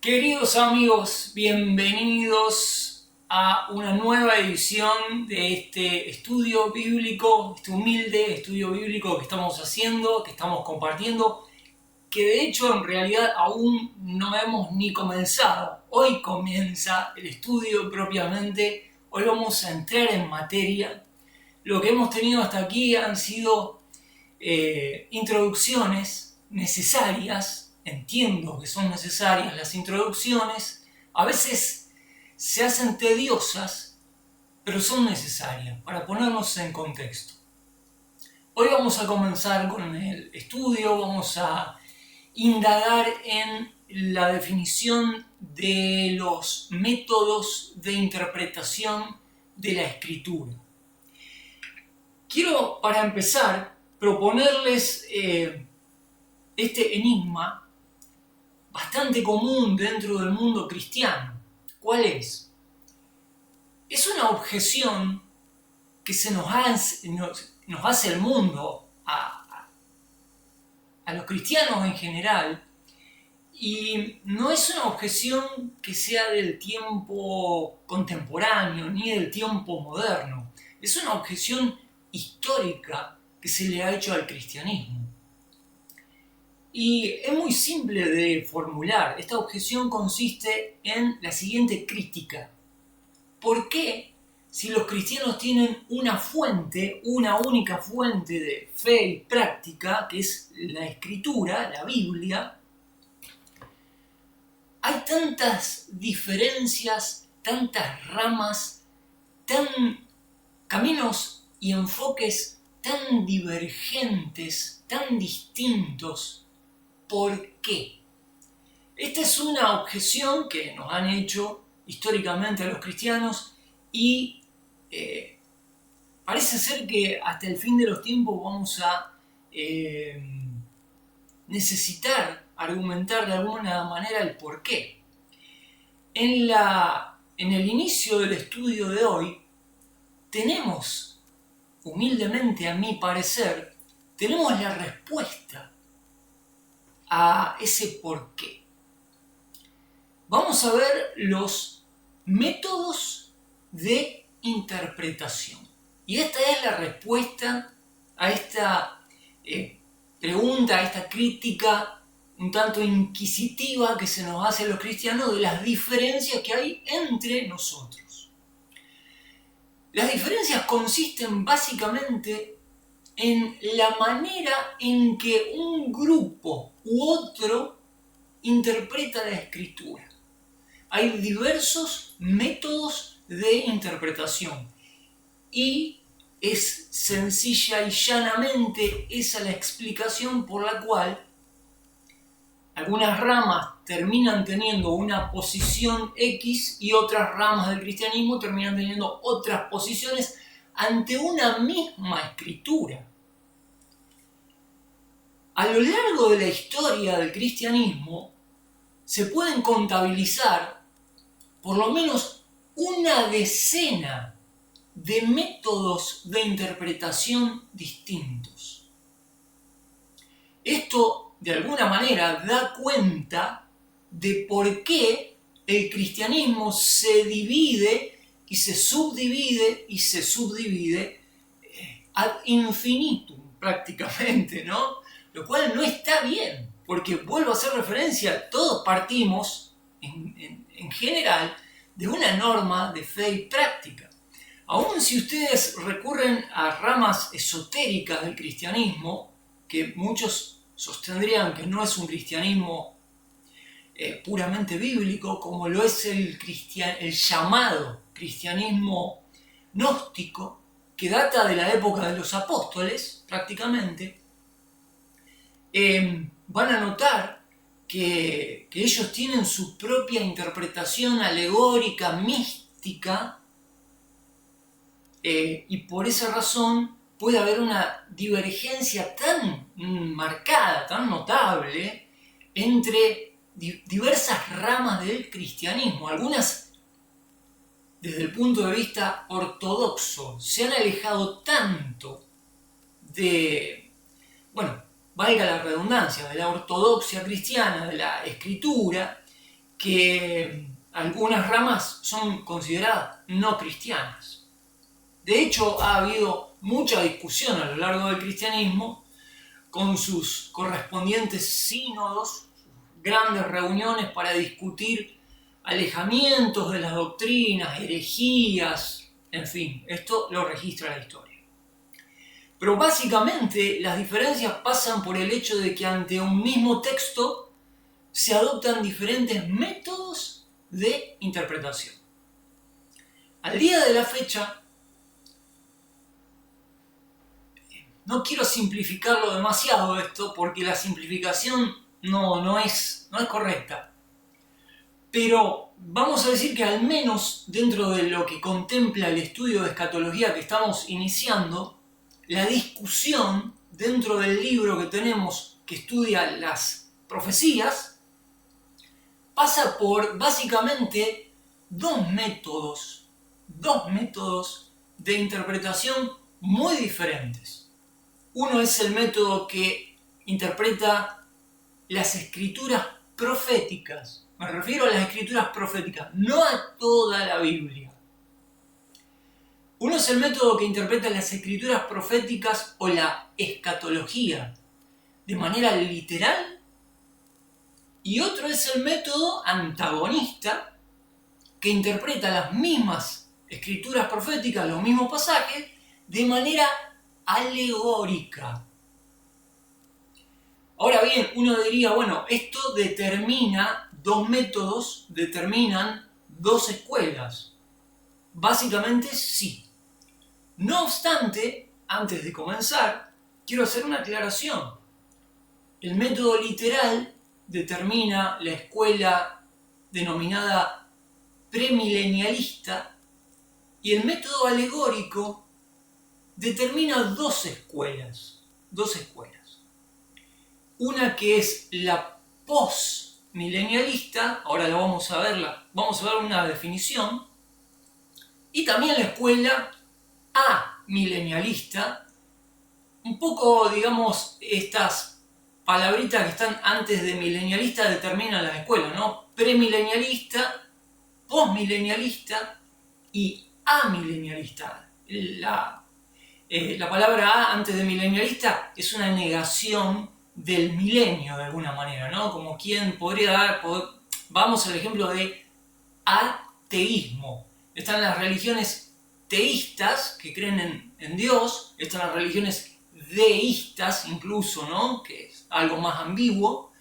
Queridos amigos, bienvenidos a una nueva edición de este estudio bíblico, este humilde estudio bíblico que estamos haciendo, que estamos compartiendo, que de hecho en realidad aún no hemos ni comenzado. Hoy comienza el estudio propiamente, hoy vamos a entrar en materia. Lo que hemos tenido hasta aquí han sido introducciones necesarias. Entiendo que son necesarias las introducciones, a veces se hacen tediosas, pero son necesarias para ponernos en contexto. Hoy vamos a comenzar con el estudio, vamos a indagar en la definición de los métodos de interpretación de la escritura. Quiero, para empezar, proponerles este enigma bastante común dentro del mundo cristiano. ¿Cuál es? Es una objeción que nos hace el mundo a los cristianos en general, y no es una objeción que sea del tiempo contemporáneo ni del tiempo moderno. Es una objeción histórica que se le ha hecho al cristianismo. Y es muy simple de formular. Esta objeción consiste en la siguiente crítica. ¿Por qué, si los cristianos tienen una única fuente de fe y práctica, que es la Escritura, la Biblia, hay tantas diferencias, tantas ramas, caminos y enfoques tan divergentes, tan distintos? ¿Por qué? Esta es una objeción que nos han hecho históricamente a los cristianos y parece ser que hasta el fin de los tiempos vamos a necesitar argumentar de alguna manera el por qué. En el inicio del estudio de hoy tenemos, humildemente a mi parecer, tenemos la respuesta a ese por qué. Vamos a ver los métodos de interpretación. Y esta es la respuesta a esta pregunta, a esta crítica un tanto inquisitiva que se nos hace a los cristianos de las diferencias que hay entre nosotros. Las diferencias consisten básicamente en la manera en que un grupo u otro interpreta la escritura. Hay diversos métodos de interpretación y es sencilla y llanamente esa la explicación por la cual algunas ramas terminan teniendo una posición X y otras ramas del cristianismo terminan teniendo otras posiciones ante una misma escritura. A lo largo de la historia del cristianismo se pueden contabilizar por lo menos una decena de métodos de interpretación distintos. Esto, de alguna manera, da cuenta de por qué el cristianismo se divide y se subdivide y se subdivide ad infinitum prácticamente, ¿no? Lo cual no está bien, porque vuelvo a hacer referencia, todos partimos en general de una norma de fe y práctica. Aun si ustedes recurren a ramas esotéricas del cristianismo, que muchos sostendrían que no es un cristianismo puramente bíblico, como lo es el llamado cristianismo gnóstico, que data de la época de los apóstoles, prácticamente, van a notar que ellos tienen su propia interpretación alegórica, mística, y por esa razón puede haber una divergencia tan marcada, tan notable, entre diversas ramas del cristianismo. Algunas, desde el punto de vista ortodoxo, se han alejado tanto de, valga la redundancia, de la ortodoxia cristiana, de la escritura, que algunas ramas son consideradas no cristianas. De hecho, ha habido mucha discusión a lo largo del cristianismo con sus correspondientes sínodos, grandes reuniones para discutir alejamientos de las doctrinas, herejías, en fin, esto lo registra la historia. Pero básicamente las diferencias pasan por el hecho de que ante un mismo texto se adoptan diferentes métodos de interpretación. Al día de la fecha, no quiero simplificarlo demasiado esto porque la simplificación no es correcta. Pero vamos a decir que al menos dentro de lo que contempla el estudio de escatología que estamos iniciando, la discusión dentro del libro que tenemos que estudia las profecías pasa por básicamente dos métodos de interpretación muy diferentes. Uno es el método que interpreta las escrituras proféticas. Me refiero a las escrituras proféticas, no a toda la Biblia. Uno es el método que interpreta las escrituras proféticas o la escatología de manera literal, y otro es el método antagonista que interpreta las mismas escrituras proféticas, los mismos pasajes, de manera alegórica. Ahora bien, uno diría, bueno, esto dos métodos determinan dos escuelas. Básicamente sí. No obstante, antes de comenzar, quiero hacer una aclaración. El método literal determina la escuela denominada premilenialista y el método alegórico determina dos escuelas. Una que es la postmilenialista, ahora vamos a ver una definición, y también la escuela amilenialista, un poco, digamos, estas palabritas que están antes de milenialista determinan las escuelas, ¿no? Premilenialista, postmilenialista y amilenialista. La palabra A antes de milenialista es una negación del milenio de alguna manera, ¿no? Como quien vamos al ejemplo de ateísmo. Están las religiones teístas que creen en Dios, están las religiones deístas incluso, ¿no? Que es algo más ambiguo,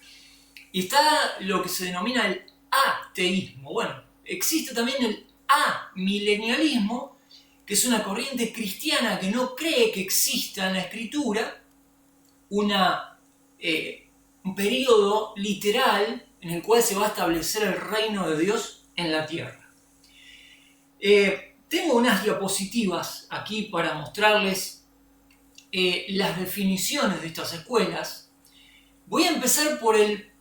y está lo que se denomina el ateísmo. Bueno, existe también el amilenialismo, que es una corriente cristiana que no cree que exista en la escritura un periodo literal en el cual se va a establecer el reino de Dios en la tierra. Tengo unas diapositivas aquí para mostrarles las definiciones de estas escuelas. Voy a empezar por el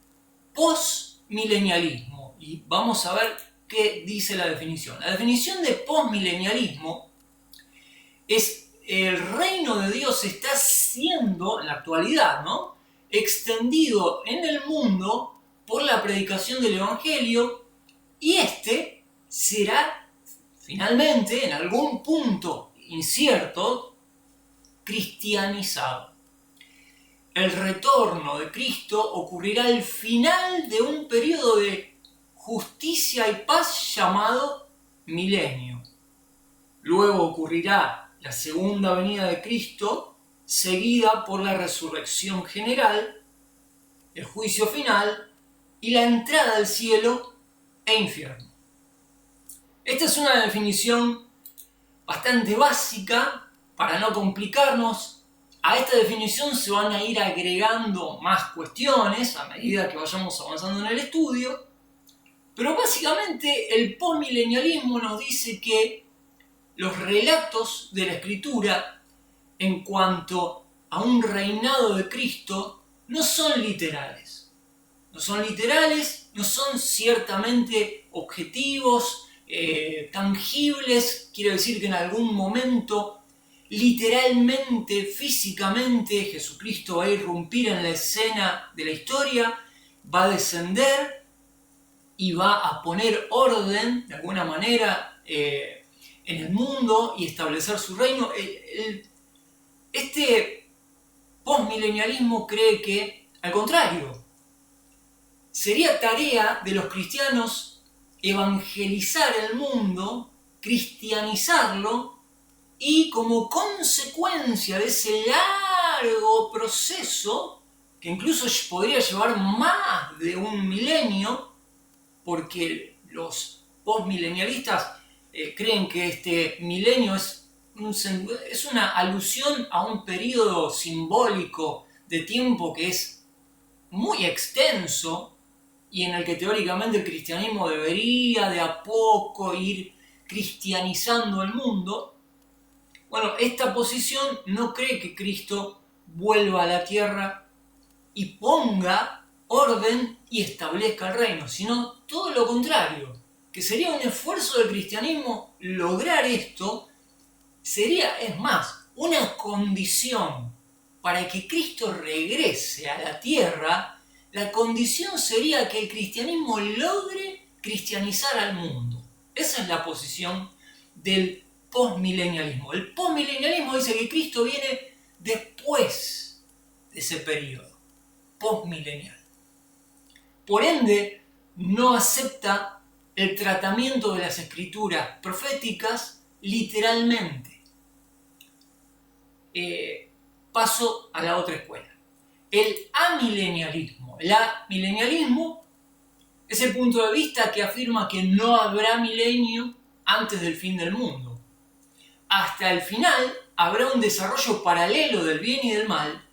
postmilenialismo y vamos a ver qué dice la definición. La definición de postmilenialismo es: el reino de Dios está siendo, en la actualidad, ¿no?, extendido en el mundo por la predicación del Evangelio, y este será finalmente, en algún punto incierto, cristianizado. El retorno de Cristo ocurrirá al final de un periodo de justicia y paz llamado milenio. Luego ocurrirá la segunda venida de Cristo, seguida por la resurrección general, el juicio final y la entrada al cielo e infierno. Esta es una definición bastante básica para no complicarnos. A esta definición se van a ir agregando más cuestiones a medida que vayamos avanzando en el estudio, pero básicamente el postmilenialismo nos dice que los relatos de la Escritura en cuanto a un reinado de Cristo no son literales. No son ciertamente objetivos, tangibles. Quiere decir que en algún momento, literalmente, físicamente, Jesucristo va a irrumpir en la escena de la historia, va a descender y va a poner orden, de alguna manera, en el mundo y establecer su reino. Este postmilenialismo cree que, al contrario, sería tarea de los cristianos evangelizar el mundo, cristianizarlo, y como consecuencia de ese largo proceso, que incluso podría llevar más de un milenio, porque los postmilenialistas creen que este milenio es una alusión a un periodo simbólico de tiempo que es muy extenso y en el que teóricamente el cristianismo debería de a poco ir cristianizando el mundo. Bueno, esta posición no cree que Cristo vuelva a la tierra y ponga orden y establezca el reino, sino todo lo contrario, que sería un esfuerzo del cristianismo lograr esto, sería, es más, una condición para que Cristo regrese a la tierra. La condición sería que el cristianismo logre cristianizar al mundo. Esa es la posición del postmilenialismo. El postmilenialismo dice que Cristo viene después de ese periodo postmilenial. Por ende, no acepta el tratamiento de las escrituras proféticas literalmente. Paso a la otra escuela. El amilenialismo. El amilenialismo es el punto de vista que afirma que no habrá milenio antes del fin del mundo. Hasta el final habrá un desarrollo paralelo del bien y del mal,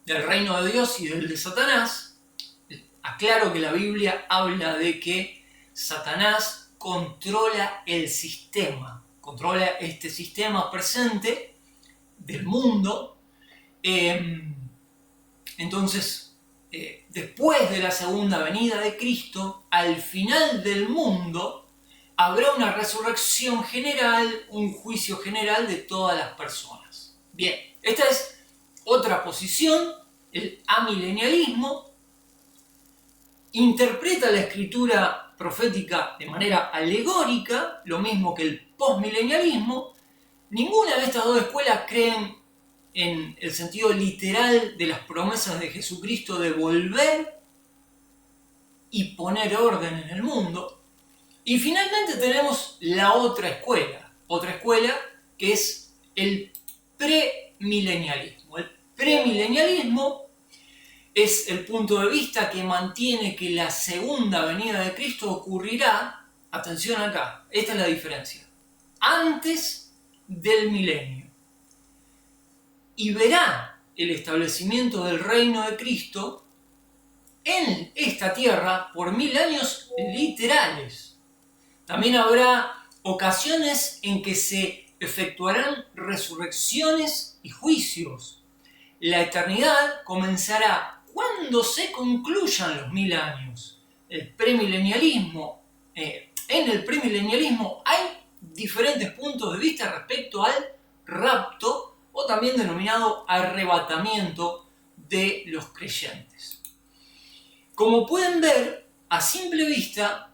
del reino de Dios y del de Satanás. Aclaro que la Biblia habla de que Satanás controla el sistema, controla este sistema presente del mundo. Entonces, después de la segunda venida de Cristo, al final del mundo, habrá una resurrección general, un juicio general de todas las personas. Bien, esta es otra posición, el amilenialismo. Interpreta la escritura profética de manera alegórica, lo mismo que el postmilenialismo. Ninguna de estas dos escuelas creen en el sentido literal de las promesas de Jesucristo de volver y poner orden en el mundo. Y finalmente tenemos la otra escuela que es el premilenialismo. El premilenialismo es el punto de vista que mantiene que la segunda venida de Cristo ocurrirá, atención acá, esta es la diferencia, antes del milenio. Y verá el establecimiento del reino de Cristo en esta tierra por 1000 años literales. También habrá ocasiones en que se efectuarán resurrecciones y juicios. La eternidad comenzará cuando se concluyan los 1000 años. El premilenialismo, en el premilenialismo hay diferentes puntos de vista respecto al rapto, o también denominado arrebatamiento de los creyentes. Como pueden ver, a simple vista,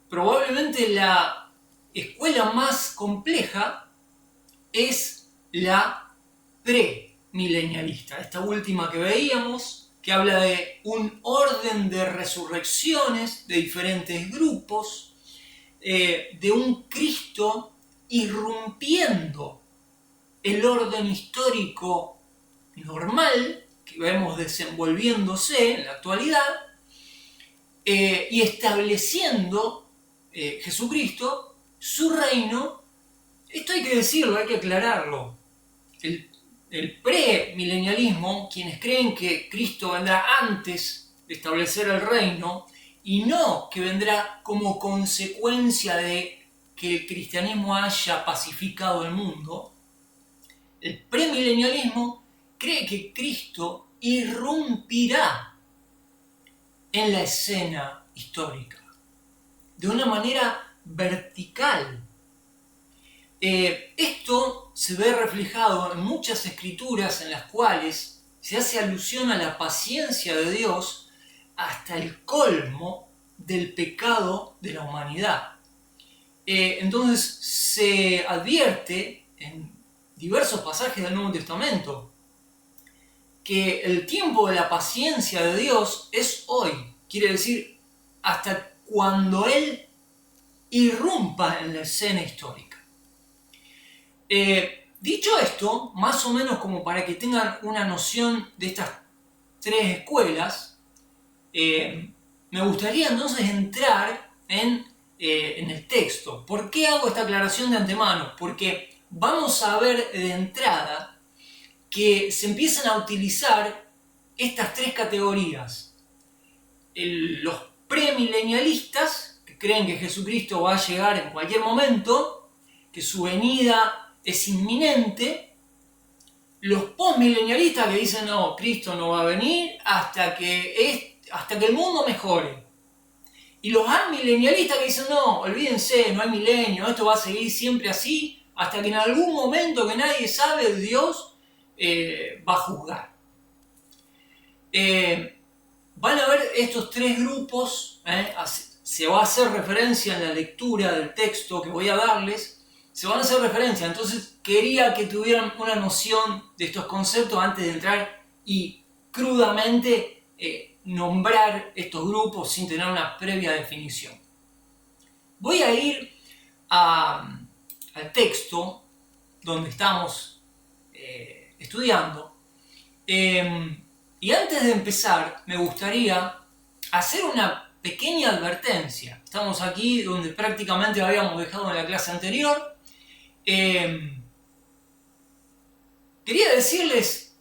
probablemente la escuela más compleja es la premilenialista, esta última que veíamos, que habla de un orden de resurrecciones de diferentes grupos, de un Cristo irrumpiendo el orden histórico normal que vemos desenvolviéndose en la actualidad, y estableciendo Jesucristo su reino. Esto hay que decirlo, hay que aclararlo. El premilenialismo, quienes creen que Cristo vendrá antes de establecer el reino y no que vendrá como consecuencia de que el cristianismo haya pacificado el mundo, el premilenialismo cree que Cristo irrumpirá en la escena histórica de una manera vertical. Esto se ve reflejado en muchas escrituras en las cuales se hace alusión a la paciencia de Dios hasta el colmo del pecado de la humanidad. Entonces se advierte en diversos pasajes del Nuevo Testamento que el tiempo de la paciencia de Dios es hoy. Quiere decir, hasta cuando Él irrumpa en la escena histórica. Dicho esto, más o menos como para que tengan una noción de estas tres escuelas, me gustaría entonces entrar en el texto. ¿Por qué hago esta aclaración de antemano? Porque vamos a ver de entrada que se empiezan a utilizar estas tres categorías. Los premilenialistas, que creen que Jesucristo va a llegar en cualquier momento, que su venida es inminente. Los postmilenialistas que dicen, no, Cristo no va a venir hasta que el mundo mejore. Y los amilenialistas que dicen, no, olvídense, no hay milenio, esto va a seguir siempre así, hasta que en algún momento que nadie sabe, Dios va a juzgar. Van a ver estos tres grupos, se va a hacer referencia en la lectura del texto que voy a darles, se van a hacer referencia, entonces quería que tuvieran una noción de estos conceptos antes de entrar y crudamente nombrar estos grupos sin tener una previa definición. Voy a ir al texto donde estamos estudiando y antes de empezar me gustaría hacer una pequeña advertencia. Estamos aquí donde prácticamente habíamos dejado en la clase anterior. Quería decirles,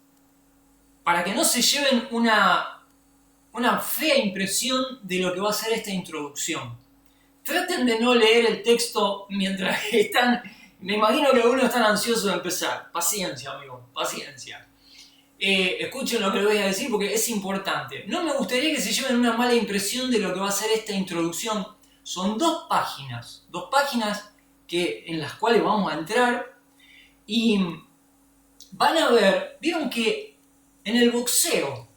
para que no se lleven una fea impresión de lo que va a ser esta introducción, traten de no leer el texto mientras están. Me imagino que algunos están ansiosos de empezar. Paciencia, amigos, paciencia. Escuchen lo que les voy a decir porque es importante. No me gustaría que se lleven una mala impresión de lo que va a ser esta introducción. Son dos páginas en las cuales vamos a entrar y van a ver, vieron que en el boxeo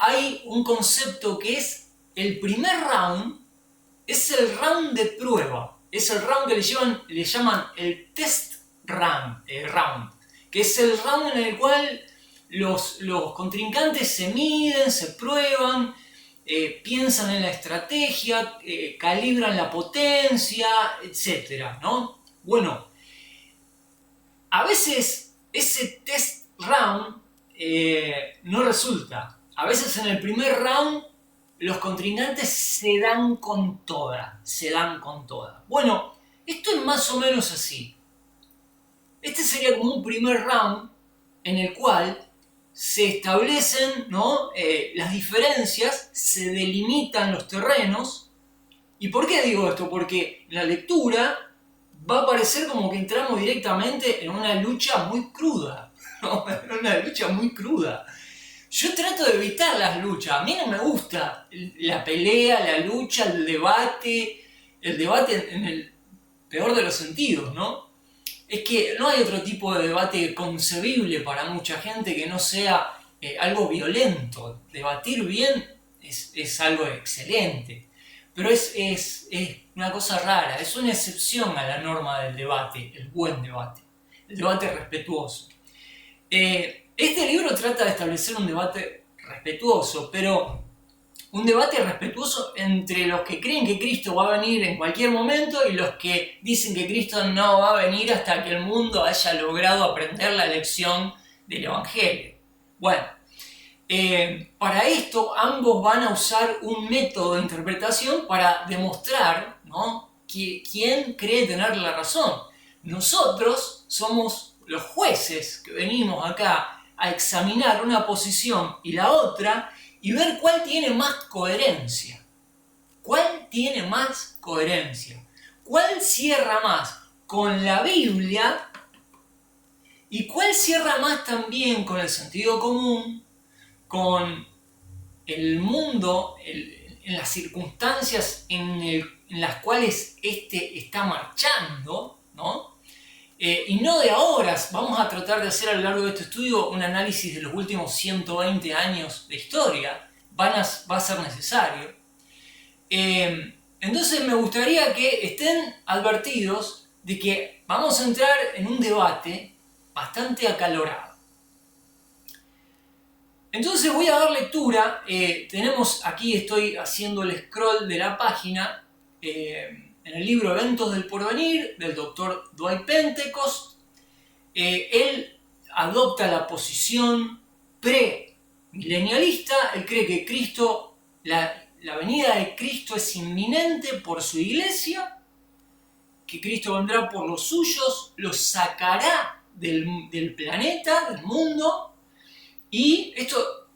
hay un concepto que es el primer round, es el round de prueba, es el round que le llaman el test round, que es el round en el cual los contrincantes se miden, se prueban, piensan en la estrategia, calibran la potencia, etc., ¿no? Bueno, a veces ese test round no resulta. A veces en el primer round los contrincantes se dan con toda. Bueno, esto es más o menos así. Este sería como un primer round en el cual se establecen, ¿no? Las diferencias, se delimitan los terrenos. ¿Y por qué digo esto? Porque en la lectura va a parecer como que entramos directamente en una lucha muy cruda, ¿no? Una lucha muy cruda. Yo trato de evitar las luchas. A mí no me gusta la pelea, la lucha, el debate en el peor de los sentidos, ¿no? Es que no hay otro tipo de debate concebible para mucha gente que no sea algo violento. Debatir bien es algo excelente, pero es una cosa rara, es una excepción a la norma del debate, el buen debate, el debate respetuoso. Este libro trata de establecer un debate respetuoso, pero un debate respetuoso entre los que creen que Cristo va a venir en cualquier momento y los que dicen que Cristo no va a venir hasta que el mundo haya logrado aprender la lección del Evangelio. Bueno, para esto ambos van a usar un método de interpretación para demostrar, ¿no?, quién cree tener la razón. Nosotros somos los jueces que venimos acá a examinar una posición y la otra y ver cuál tiene más coherencia. ¿Cuál tiene más coherencia? ¿Cuál cierra más con la Biblia? ¿Y cuál cierra más también con el sentido común, con el mundo, en las circunstancias en las cuales éste está marchando, ¿no? Y no de ahora? Vamos a tratar de hacer a lo largo de este estudio un análisis de los últimos 120 años de historia. Va a ser necesario. Entonces me gustaría que estén advertidos de que vamos a entrar en un debate bastante acalorado. Entonces voy a dar lectura. Tenemos aquí, estoy haciendo el scroll de la página, en el libro Eventos del Porvenir del Dr. Dwight Pentecost. Él adopta la posición premilenialista. Él cree que Cristo, la venida de Cristo es inminente por su iglesia, que Cristo vendrá por los suyos, los sacará del planeta, del mundo, y esto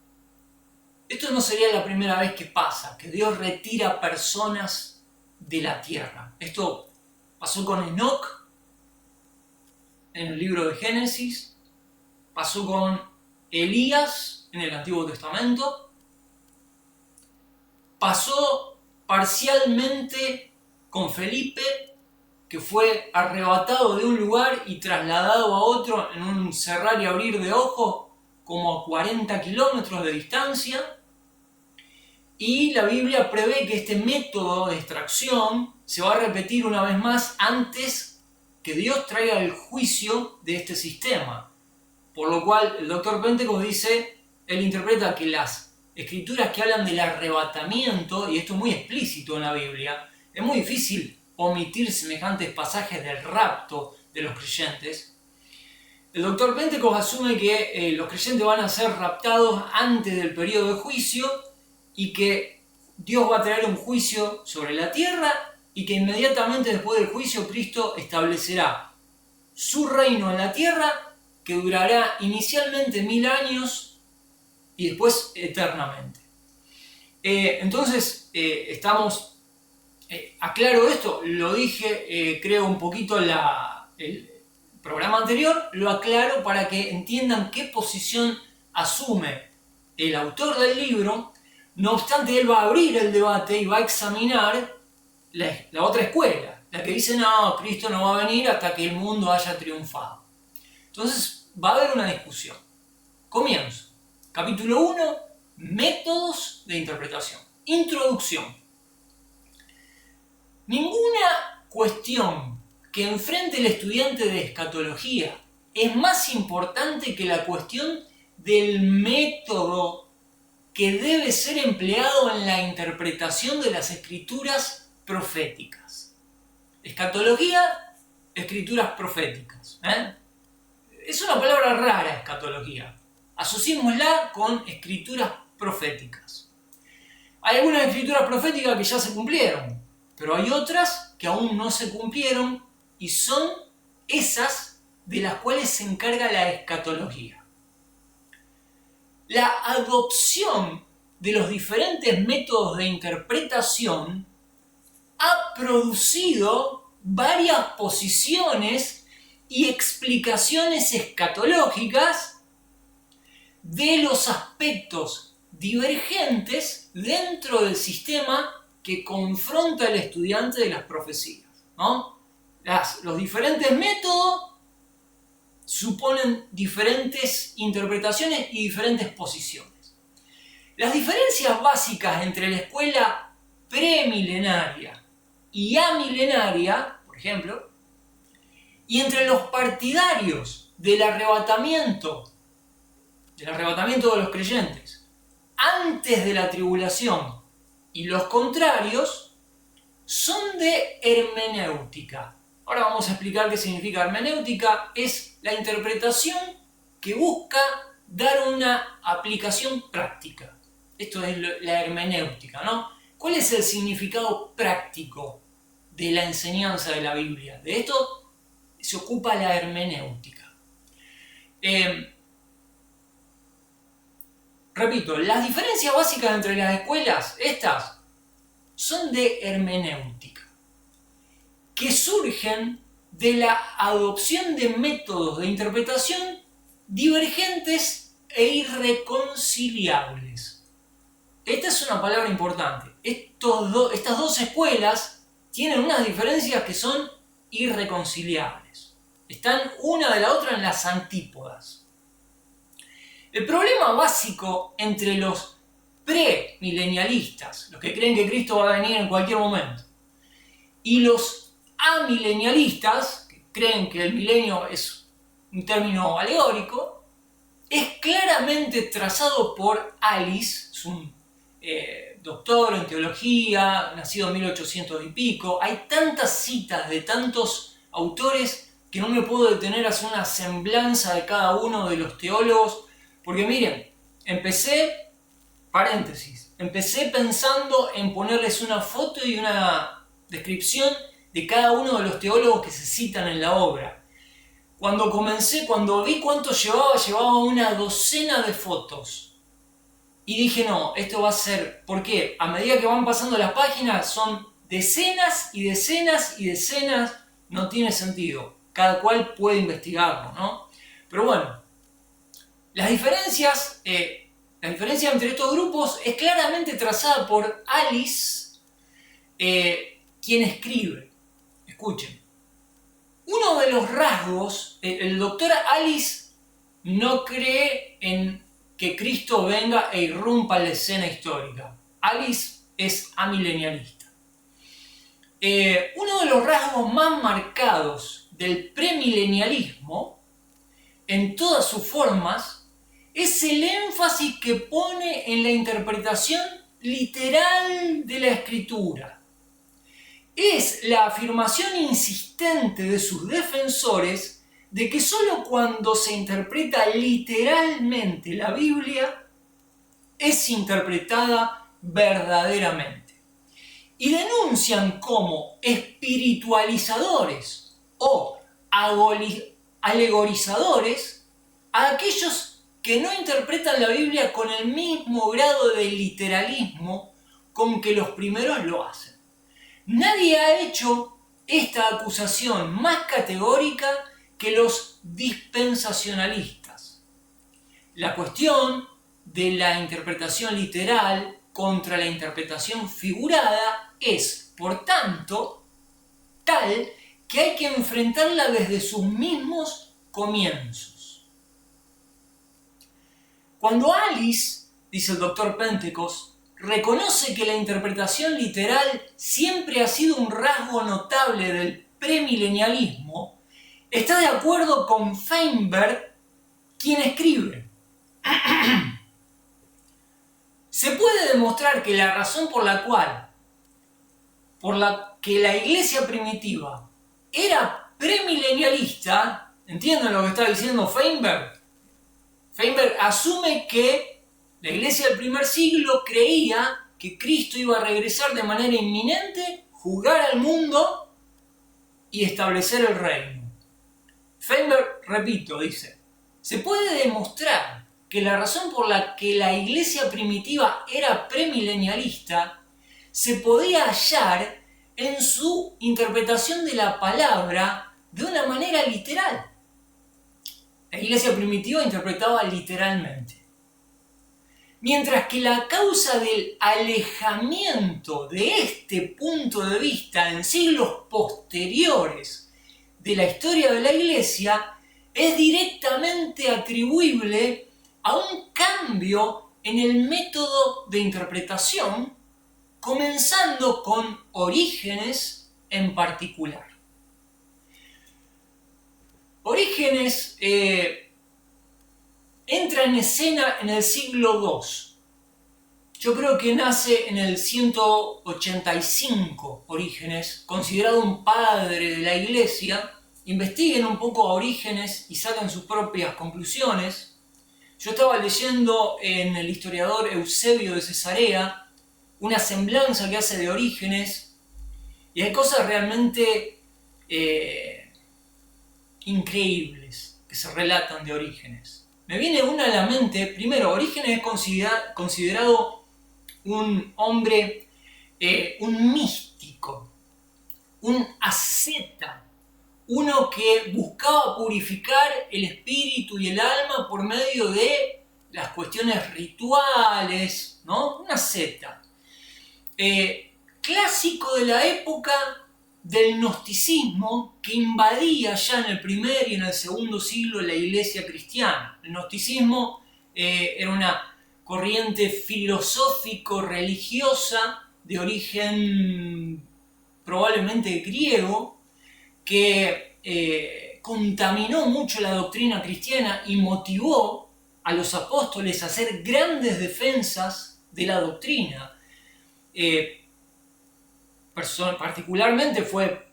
no sería la primera vez que pasa, que Dios retira personas de la tierra. Esto pasó con Enoc en el libro de Génesis, pasó con Elías en el Antiguo Testamento, pasó parcialmente con Felipe, que fue arrebatado de un lugar y trasladado a otro en un cerrar y abrir de ojos, como a 40 kilómetros de distancia. Y la Biblia prevé que este método de extracción se va a repetir una vez más antes que Dios traiga el juicio de este sistema. Por lo cual el Dr. Pentecost dice, él interpreta que las escrituras que hablan del arrebatamiento, y esto es muy explícito en la Biblia, es muy difícil omitir semejantes pasajes del rapto de los creyentes. El Dr. Pentecost asume que los creyentes van a ser raptados antes del periodo de juicio y que Dios va a traer un juicio sobre la tierra y que inmediatamente después del juicio Cristo establecerá su reino en la tierra, que durará inicialmente 1000 años y después eternamente. Entonces, aclaro esto, lo dije creo un poquito el programa anterior, lo aclaro para que entiendan qué posición asume el autor del libro. No obstante, él va a abrir el debate y va a examinar la otra escuela, la que dice, no, Cristo no va a venir hasta que el mundo haya triunfado. Entonces, va a haber una discusión. Comienzo. Capítulo 1, métodos de interpretación. Introducción. Ninguna cuestión que enfrente el estudiante de escatología es más importante que la cuestión del método que debe ser empleado en la interpretación de las escrituras proféticas. Escatología, escrituras proféticas. Es una palabra rara, escatología. Asociémosla con escrituras proféticas. Hay algunas escrituras proféticas que ya se cumplieron, pero hay otras que aún no se cumplieron y son esas de las cuales se encarga la escatología. La adopción de los diferentes métodos de interpretación ha producido varias posiciones y explicaciones escatológicas de los aspectos divergentes dentro del sistema que confronta el estudiante de las profecías, ¿no? Los diferentes métodos suponen diferentes interpretaciones y diferentes posiciones. Las diferencias básicas entre la escuela premilenaria y amilenaria, por ejemplo, y entre los partidarios del arrebatamiento de los creyentes antes de la tribulación y los contrarios, son de hermenéutica. Ahora vamos a explicar qué significa hermenéutica. Es la interpretación que busca dar una aplicación práctica. Esto es la hermenéutica, ¿no? ¿Cuál es el significado práctico de la enseñanza de la Biblia? De esto se ocupa la hermenéutica. Repito, las diferencias básicas entre las escuelas, estas, son de hermenéutica, que surgen de la adopción de métodos de interpretación divergentes e irreconciliables. Esta es una palabra importante. Estas dos escuelas tienen unas diferencias que son irreconciliables. Están una de la otra en las antípodas. El problema básico entre los premilenialistas, los que creen que Cristo va a venir en cualquier momento, y los amilenialistas, que creen que el milenio es un término alegórico, es claramente trazado por Alice, es un doctor en teología, nacido en 1800 y pico. Hay tantas citas de tantos autores que no me puedo detener a hacer una semblanza de cada uno de los teólogos, porque miren, empecé pensando en ponerles una foto y una descripción de cada uno de los teólogos que se citan en la obra. Cuando vi cuánto llevaba una docena de fotos. Y dije, no, esto va a ser... ¿Por qué? A medida que van pasando las páginas son decenas y decenas y decenas. No tiene sentido. Cada cual puede investigarlo, ¿no? Pero bueno, la diferencia entre estos grupos es claramente trazada por Alice, quien escribe. Escuchen. Uno de los rasgos, el doctor Alice no cree en que Cristo venga e irrumpa en la escena histórica. Alice es amilenialista. Uno de los rasgos más marcados del premilenialismo, en todas sus formas, es el énfasis que pone en la interpretación literal de la Escritura. Es la afirmación insistente de sus defensores de que solo cuando se interpreta literalmente la Biblia es interpretada verdaderamente. Y denuncian como espiritualizadores o alegorizadores a aquellos que no interpretan la Biblia con el mismo grado de literalismo con que los primeros lo hacen. Nadie ha hecho esta acusación más categórica que los dispensacionalistas. La cuestión de la interpretación literal contra la interpretación figurada es, por tanto, tal que hay que enfrentarla desde sus mismos comienzos. Cuando Alice, dice el Dr. Pentecost, reconoce que la interpretación literal siempre ha sido un rasgo notable del premilenialismo, está de acuerdo con Feinberg, quien escribe: se puede demostrar que la razón por la que la iglesia primitiva era premilenialista, ¿entienden lo que está diciendo Feinberg? Feinberg asume que la iglesia del primer siglo creía que Cristo iba a regresar de manera inminente, juzgar al mundo y establecer el reino. Feinberg, repito, dice: se puede demostrar que la razón por la que la iglesia primitiva era premilenialista se podía hallar en su interpretación de la palabra de una manera literal. La iglesia primitiva interpretaba literalmente. Mientras que la causa del alejamiento de este punto de vista en siglos posteriores de la historia de la Iglesia es directamente atribuible a un cambio en el método de interpretación, comenzando con Orígenes en particular. Orígenes entra en escena en el siglo II. Yo creo que nace en el 185 Orígenes, considerado un padre de la Iglesia. Investiguen un poco a Orígenes y sacan sus propias conclusiones. Yo estaba leyendo en el historiador Eusebio de Cesarea una semblanza que hace de Orígenes, y hay cosas realmente increíbles que se relatan de Orígenes. Me viene una a la mente. Primero, Orígenes es considerado un hombre, un místico, un asceta, uno que buscaba purificar el espíritu y el alma por medio de las cuestiones rituales, ¿no? Un asceta. Clásico de la época del gnosticismo que invadía ya en el primer y en el segundo siglo la iglesia cristiana. El gnosticismo era una corriente filosófico-religiosa de origen probablemente griego, que contaminó mucho la doctrina cristiana y motivó a los apóstoles a hacer grandes defensas de la doctrina. Particularmente fue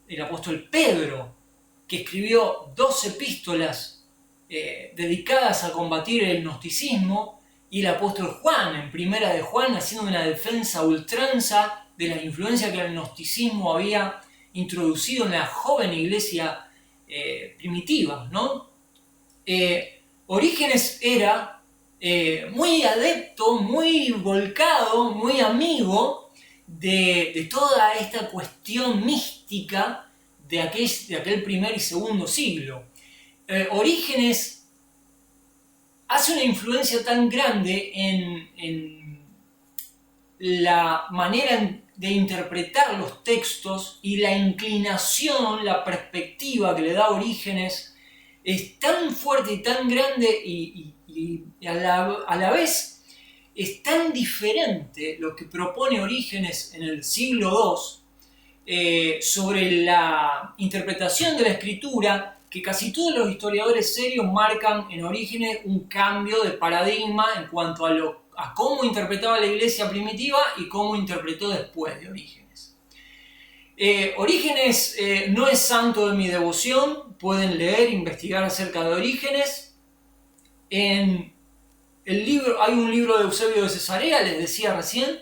el apóstol Pedro, que escribió 2 epístolas dedicadas a combatir el gnosticismo, y el apóstol Juan, en Primera de Juan, haciendo una defensa a ultranza de la influencia que el gnosticismo había introducido en la joven iglesia primitiva, ¿no? Orígenes era muy adepto, muy volcado, muy amigo de toda esta cuestión mística de aquel primer y segundo siglo. Orígenes hace una influencia tan grande en la manera de interpretar los textos, y la inclinación, la perspectiva que le da Orígenes es tan fuerte y tan grande, y a la vez es tan diferente lo que propone Orígenes en el siglo II sobre la interpretación de la escritura, que casi todos los historiadores serios marcan en Orígenes un cambio de paradigma en cuanto a cómo interpretaba la iglesia primitiva y cómo interpretó después de Orígenes. Orígenes no es santo de mi devoción, pueden leer, investigar acerca de Orígenes. Hay un libro de Eusebio de Cesarea, les decía recién,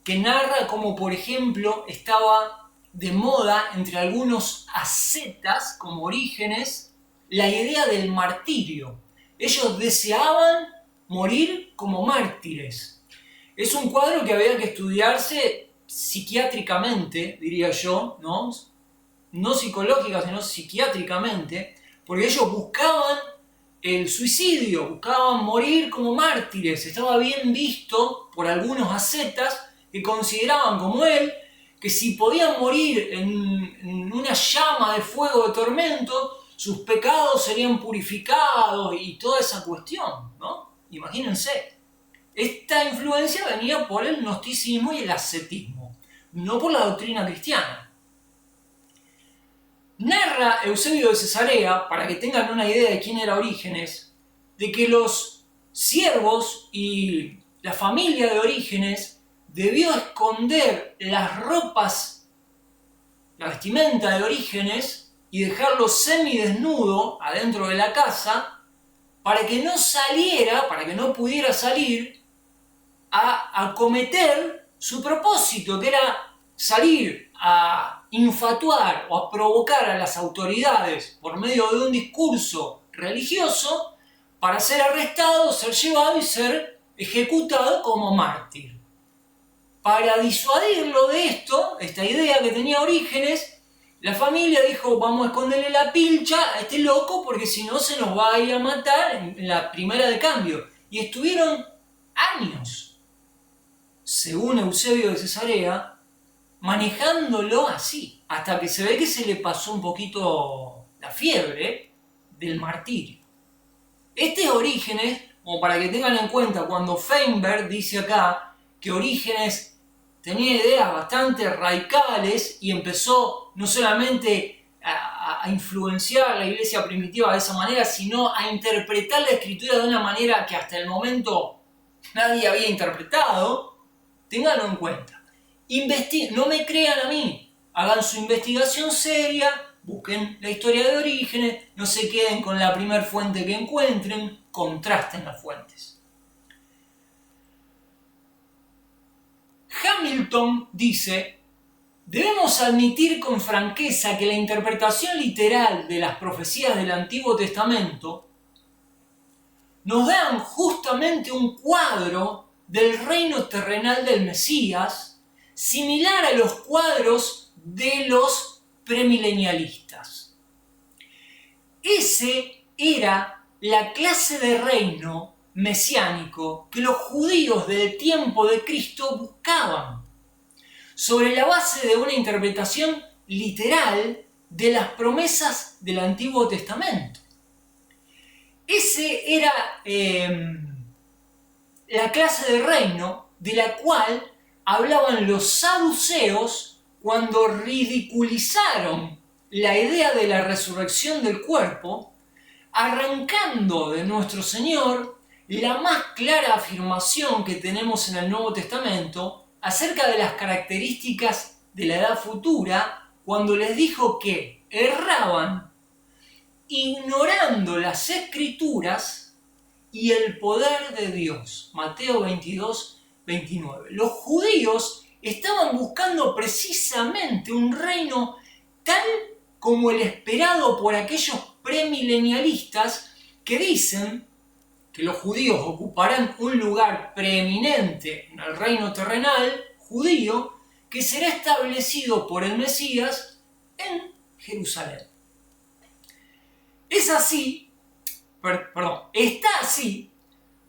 que narra cómo, por ejemplo, estaba de moda entre algunos ascetas, como Orígenes, la idea del martirio. Ellos deseaban morir como mártires. Es un cuadro que había que estudiarse psiquiátricamente, diría yo, no psicológica, sino psiquiátricamente, porque ellos buscaban el suicidio, buscaban morir como mártires. Estaba bien visto por algunos ascetas que consideraban, como él, que si podían morir en una llama de fuego de tormento, sus pecados serían purificados y toda esa cuestión, ¿no? Imagínense. Esta influencia venía por el gnosticismo y el ascetismo, no por la doctrina cristiana. Narra Eusebio de Cesarea, para que tengan una idea de quién era Orígenes, de que los siervos y la familia de Orígenes debió esconder las ropas, la vestimenta de Orígenes, y dejarlo semidesnudo adentro de la casa, para que no pudiera salir a acometer su propósito, que era salir a infatuar o a provocar a las autoridades por medio de un discurso religioso, para ser arrestado, ser llevado y ser ejecutado como mártir. Para disuadirlo de esto, esta idea que tenía Orígenes, la familia dijo: vamos a esconderle la pilcha a este loco, porque si no se nos va a ir a matar en la primera de cambio. Y estuvieron años, según Eusebio de Cesarea, manejándolo así, hasta que se ve que se le pasó un poquito la fiebre del martirio. Este es Orígenes, como para que tengan en cuenta, cuando Feinberg dice acá que Orígenes tenía ideas bastante radicales y empezó no solamente a influenciar la iglesia primitiva de esa manera, sino a interpretar la escritura de una manera que hasta el momento nadie había interpretado. Ténganlo en cuenta. No me crean a mí, hagan su investigación seria, busquen la historia de Orígenes, no se queden con la primera fuente que encuentren, contrasten las fuentes. Hamilton dice: debemos admitir con franqueza que la interpretación literal de las profecías del Antiguo Testamento nos dan justamente un cuadro del reino terrenal del Mesías, similar a los cuadros de los premilenialistas. Ese era la clase de reino mesiánico que los judíos del tiempo de Cristo buscaban, sobre la base de una interpretación literal de las promesas del Antiguo Testamento. Ese era la clase de reino de la cual hablaban los saduceos cuando ridiculizaron la idea de la resurrección del cuerpo, arrancando de nuestro Señor la más clara afirmación que tenemos en el Nuevo Testamento acerca de las características de la edad futura, cuando les dijo que erraban ignorando las Escrituras y el poder de Dios. Mateo 22, 29. Los judíos estaban buscando precisamente un reino tal como el esperado por aquellos premilenialistas que dicen que los judíos ocuparán un lugar preeminente en el reino terrenal judío que será establecido por el Mesías en Jerusalén. Está así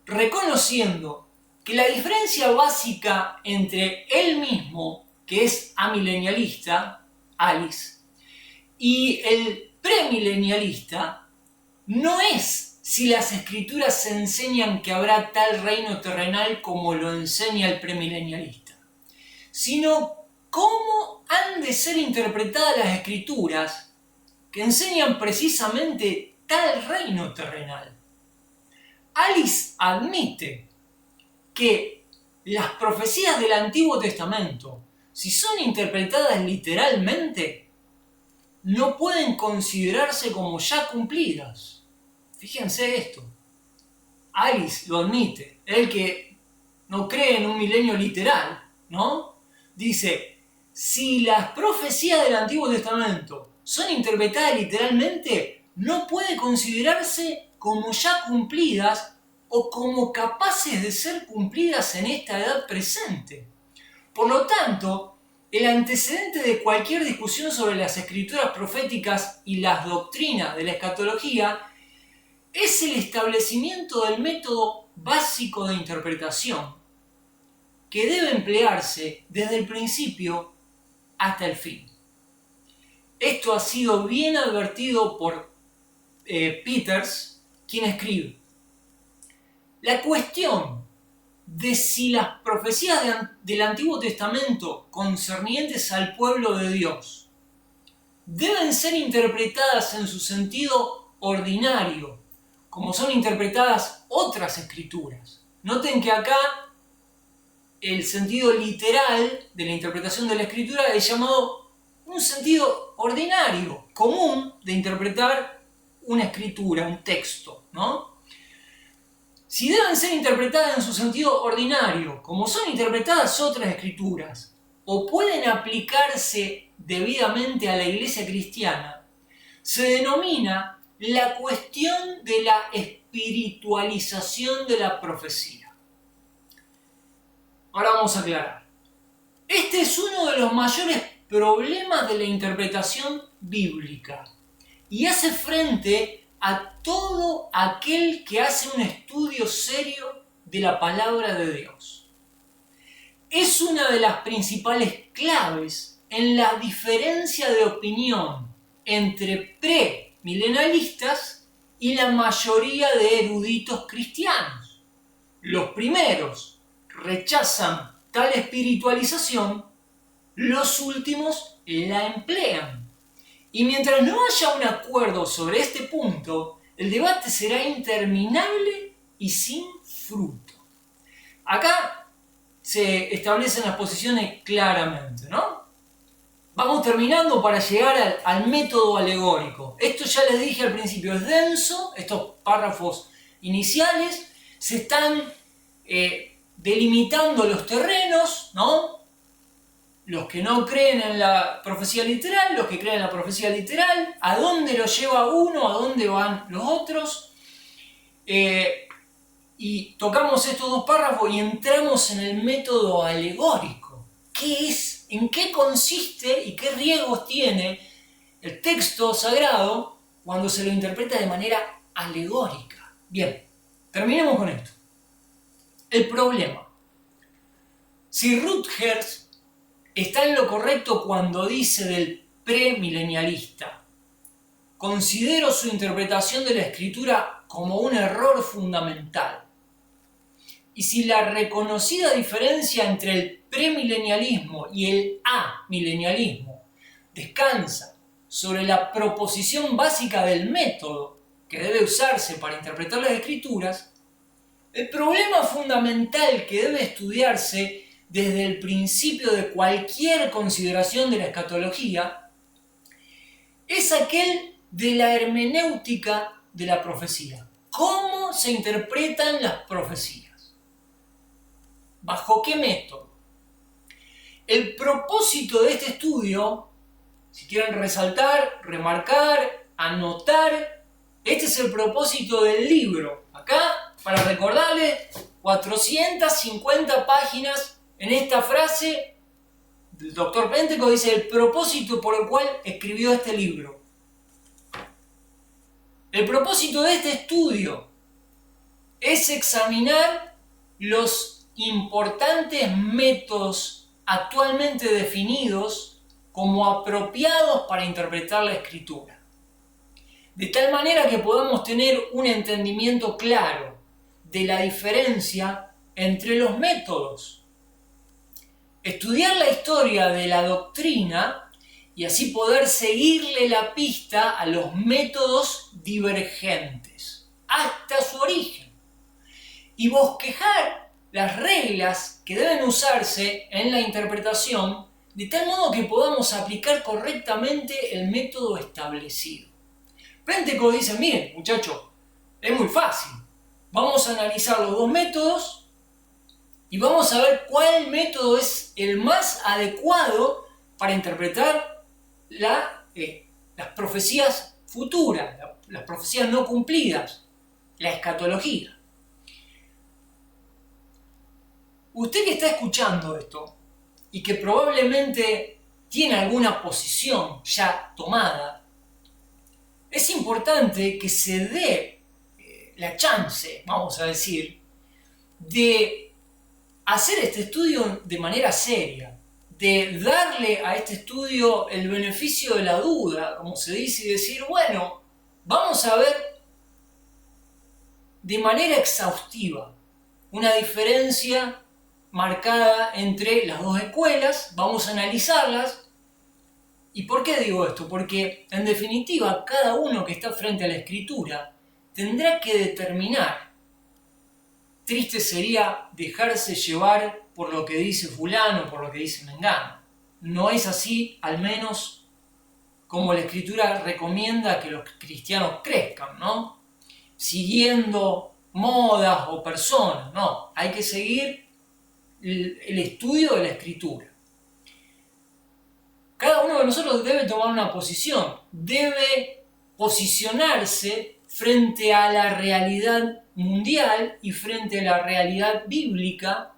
reconociendo que la diferencia básica entre él mismo, que es amilenialista, Alice, y el premilenialista no es si las escrituras enseñan que habrá tal reino terrenal como lo enseña el premilenialista, sino cómo han de ser interpretadas las escrituras que enseñan precisamente tal reino terrenal. Alice admite que las profecías del Antiguo Testamento, si son interpretadas literalmente, no pueden considerarse como ya cumplidas. Fíjense esto. Alice lo admite, él que no cree en un milenio literal, ¿no? Dice, si las profecías del Antiguo Testamento son interpretadas literalmente, no puede considerarse como ya cumplidas o como capaces de ser cumplidas en esta edad presente. Por lo tanto, el antecedente de cualquier discusión sobre las escrituras proféticas y las doctrinas de la escatología es el establecimiento del método básico de interpretación que debe emplearse desde el principio hasta el fin. Esto ha sido bien advertido por Peters, quien escribe: la cuestión de si las profecías del Antiguo Testamento concernientes al pueblo de Dios deben ser interpretadas en su sentido ordinario, como son interpretadas otras escrituras. Noten que acá el sentido literal de la interpretación de la escritura es llamado un sentido ordinario, común de interpretar una escritura, un texto, ¿no? Si deben ser interpretadas en su sentido ordinario, como son interpretadas otras escrituras, o pueden aplicarse debidamente a la iglesia cristiana, se denomina la cuestión de la espiritualización de la profecía. Ahora vamos a aclarar. Este es uno de los mayores problemas de la interpretación bíblica y hace frente a todo aquel que hace un estudio serio de la palabra de Dios. Es una de las principales claves en la diferencia de opinión entre premilenialistas y la mayoría de eruditos cristianos. Los primeros rechazan tal espiritualización, los últimos la emplean. Y mientras no haya un acuerdo sobre este punto, el debate será interminable y sin fruto. Acá se establecen las posiciones claramente, ¿no? Vamos terminando para llegar al método alegórico. Esto ya les dije al principio, es denso, estos párrafos iniciales, se están delimitando los terrenos, ¿no? Los que no creen en la profecía literal, los que creen en la profecía literal, a dónde lo lleva uno, a dónde van los otros. Y tocamos estos dos párrafos y entramos en el método alegórico. ¿Qué es? ¿En qué consiste y qué riesgos tiene el texto sagrado cuando se lo interpreta de manera alegórica? Bien, terminemos con esto. El problema. Si Rutgers está en lo correcto cuando dice del premilenialista: considero su interpretación de la escritura como un error fundamental. y si la reconocida diferencia entre el premilenialismo y el amilenialismo descansa sobre la proposición básica del método que debe usarse para interpretar las escrituras, el problema fundamental que debe estudiarse desde el principio de cualquier consideración de la escatología es aquel de la hermenéutica de la profecía. ¿Cómo se interpretan las profecías? ¿Bajo qué método? El propósito de este estudio, si quieren resaltar, remarcar, anotar, este es el propósito del libro. Acá, para recordarles, 450 páginas en esta frase del Dr. Pentecost dice el propósito por el cual escribió este libro. El propósito de este estudio es examinar los importantes métodos actualmente definidos como apropiados para interpretar la escritura, de tal manera que podamos tener un entendimiento claro de la diferencia entre los métodos. Estudiar la historia de la doctrina y así poder seguirle la pista a los métodos divergentes hasta su origen y bosquejar las reglas que deben usarse en la interpretación de tal modo que podamos aplicar correctamente el método establecido. Pentecost dice, miren muchachos, es muy fácil, vamos a analizar los dos métodos y vamos a ver cuál método es el más adecuado para interpretar las profecías futuras, las profecías no cumplidas, la escatología. Usted que está escuchando esto y que probablemente tiene alguna posición ya tomada, es importante que se dé la chance, vamos a decir, de hacer este estudio de manera seria, de darle a este estudio el beneficio de la duda, como se dice, y decir, bueno, vamos a ver de manera exhaustiva una diferencia marcada entre las dos escuelas, vamos a analizarlas. ¿Y por qué digo esto? Porque, en definitiva, cada uno que está frente a la escritura tendrá que determinar. Triste sería dejarse llevar por lo que dice fulano, por lo que dice mengano. No es así, al menos, como la escritura recomienda que los cristianos crezcan, ¿no? Siguiendo modas o personas, no. Hay que seguir el estudio de la escritura. Cada uno de nosotros debe tomar una posición, debe posicionarse frente a la realidad mundial y frente a la realidad bíblica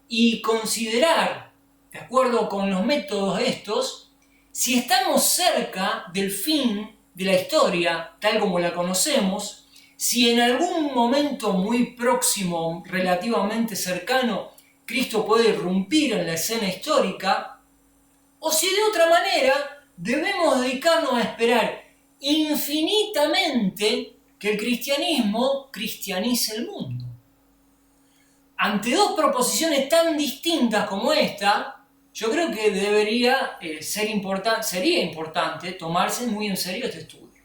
y considerar, de acuerdo con los métodos estos, si estamos cerca del fin de la historia tal como la conocemos, si en algún momento muy próximo, relativamente cercano, Cristo puede irrumpir en la escena histórica, o si de otra manera debemos dedicarnos a esperar infinitamente que el cristianismo cristianice el mundo. Ante dos proposiciones tan distintas como esta, yo creo que sería importante tomarse muy en serio este estudio.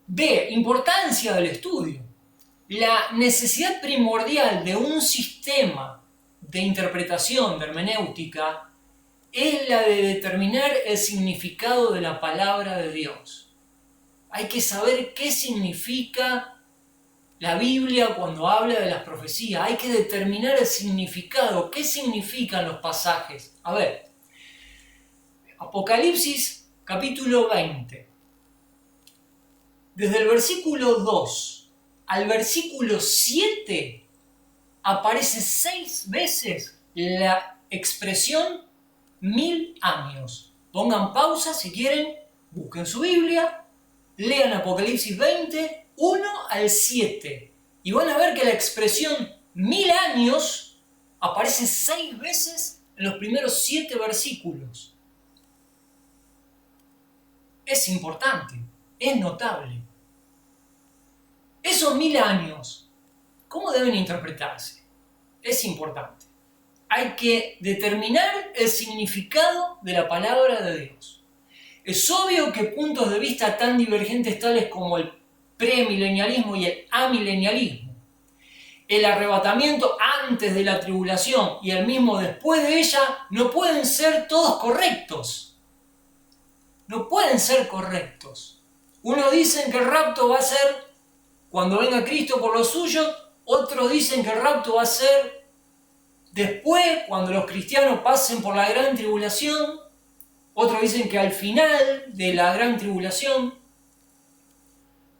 B. Importancia del estudio. La necesidad primordial de un sistema de interpretación, de hermenéutica, es la de determinar el significado de la palabra de Dios. Hay que saber qué significa la Biblia cuando habla de las profecías. Hay que determinar el significado, qué significan los pasajes. A ver, Apocalipsis capítulo 20. Desde el versículo 2 al versículo 7 aparece 6 veces la expresión 1000 años. Pongan pausa si quieren, busquen su Biblia, lean Apocalipsis 20, 1 al 7 y van a ver que la expresión 1000 años aparece 6 veces en los primeros 7 versículos. Es importante, es notable. Esos 1000 años ¿Cómo deben interpretarse? Es importante. Hay que determinar el significado de la palabra de Dios. Es obvio que puntos de vista tan divergentes tales como el premilenialismo y el amilenialismo, el arrebatamiento antes de la tribulación y el mismo después de ella, no pueden ser todos correctos. No pueden ser correctos. Unos dicen que el rapto va a ser cuando venga Cristo por los suyos, otros dicen que el rapto va a ser después, cuando los cristianos pasen por la gran tribulación, otros dicen que al final de la gran tribulación.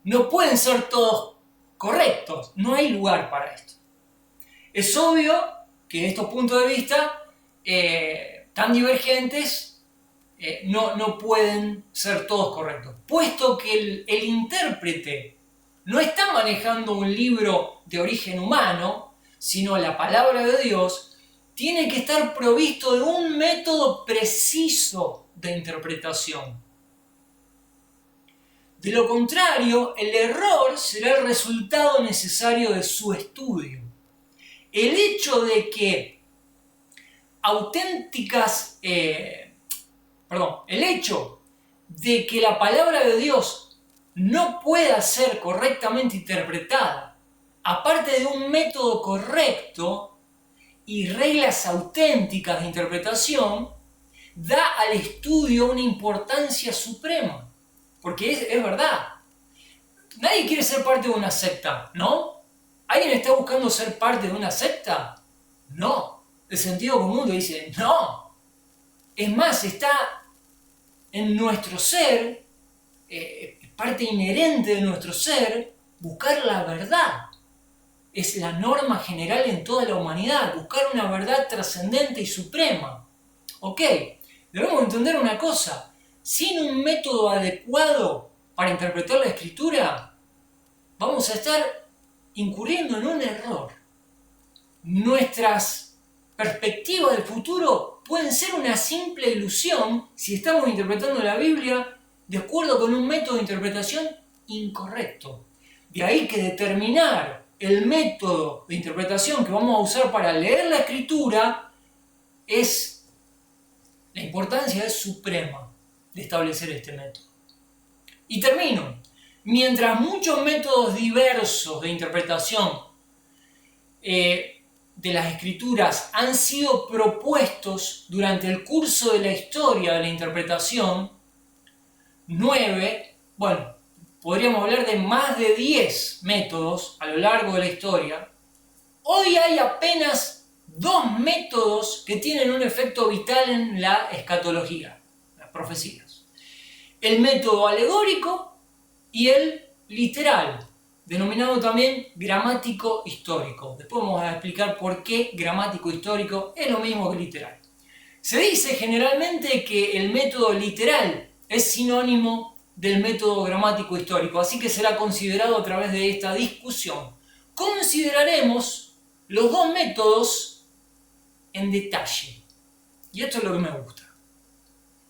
No pueden ser todos correctos, no hay lugar para esto. Es obvio que estos puntos de vista tan divergentes no pueden ser todos correctos, puesto que el intérprete no está manejando un libro de origen humano, sino la palabra de Dios, tiene que estar provisto de un método preciso de interpretación. De lo contrario, el error será el resultado necesario de su estudio. El hecho de que el hecho de que la palabra de Dios no pueda ser correctamente interpretada, aparte de un método correcto y reglas auténticas de interpretación, da al estudio una importancia suprema. Porque es verdad. Nadie quiere ser parte de una secta, ¿no? ¿Alguien está buscando ser parte de una secta? No. El sentido común te dice, no. Es más, está en nuestro ser, parte inherente de nuestro ser, buscar la verdad. Es la norma general en toda la humanidad, buscar una verdad trascendente y suprema. Ok, debemos entender una cosa. Sin un método adecuado para interpretar la Escritura, vamos a estar incurriendo en un error. Nuestras perspectivas del futuro pueden ser una simple ilusión si estamos interpretando la Biblia de acuerdo con un método de interpretación incorrecto. De ahí que determinar el método de interpretación que vamos a usar para leer la Escritura la importancia es suprema de establecer este método. Y termino. Mientras muchos métodos diversos de interpretación de las Escrituras han sido propuestos durante el curso de la historia de la interpretación, podríamos hablar de más de 10 métodos a lo largo de la historia, hoy hay apenas 2 métodos que tienen un efecto vital en la escatología, las profecías. El método alegórico y el literal, denominado también gramático histórico. Después vamos a explicar por qué gramático histórico es lo mismo que literal. Se dice generalmente que el método literal es sinónimo del método gramático histórico, así que será considerado a través de esta discusión. Consideraremos los 2 métodos en detalle. Y esto es lo que me gusta.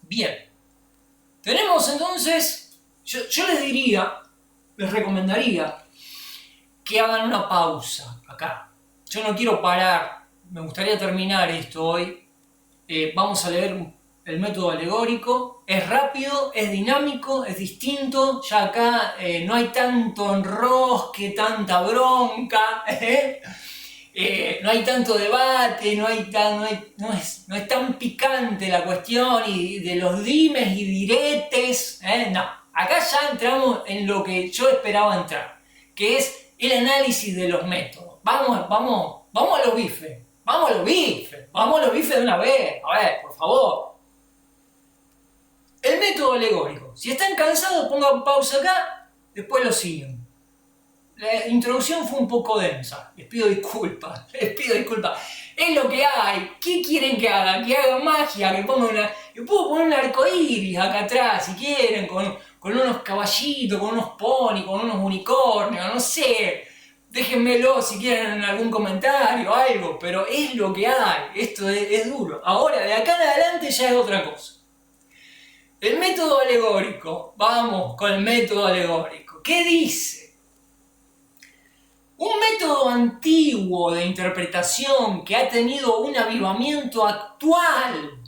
Bien. Tenemos entonces, yo les recomendaría que hagan una pausa acá. Yo no quiero parar, me gustaría terminar esto hoy. Vamos a leer el método alegórico. Es rápido, es dinámico, es distinto. Ya acá no hay tanto enrosque, tanta bronca. No hay tanto debate, no es tan picante la cuestión y de los dimes y diretes. No, acá ya entramos en lo que yo esperaba entrar, que es el análisis de los métodos. Vamos a los bifes, vamos a los bifes de una vez. A ver, por favor. El método alegórico. Si están cansados, pongan pausa acá, después lo siguen. La introducción fue un poco densa, les pido disculpas. Es lo que hay. ¿Qué quieren que haga? Que haga magia, que puedo poner un arcoíris acá atrás si quieren, con unos caballitos, con unos ponis, con unos unicornios, no sé. Déjenmelo si quieren en algún comentario o algo, pero es lo que hay. Esto es duro. Ahora, de acá en adelante ya es otra cosa. El método alegórico. Vamos con el método alegórico. ¿Qué dice? Un método antiguo de interpretación que ha tenido un avivamiento actual.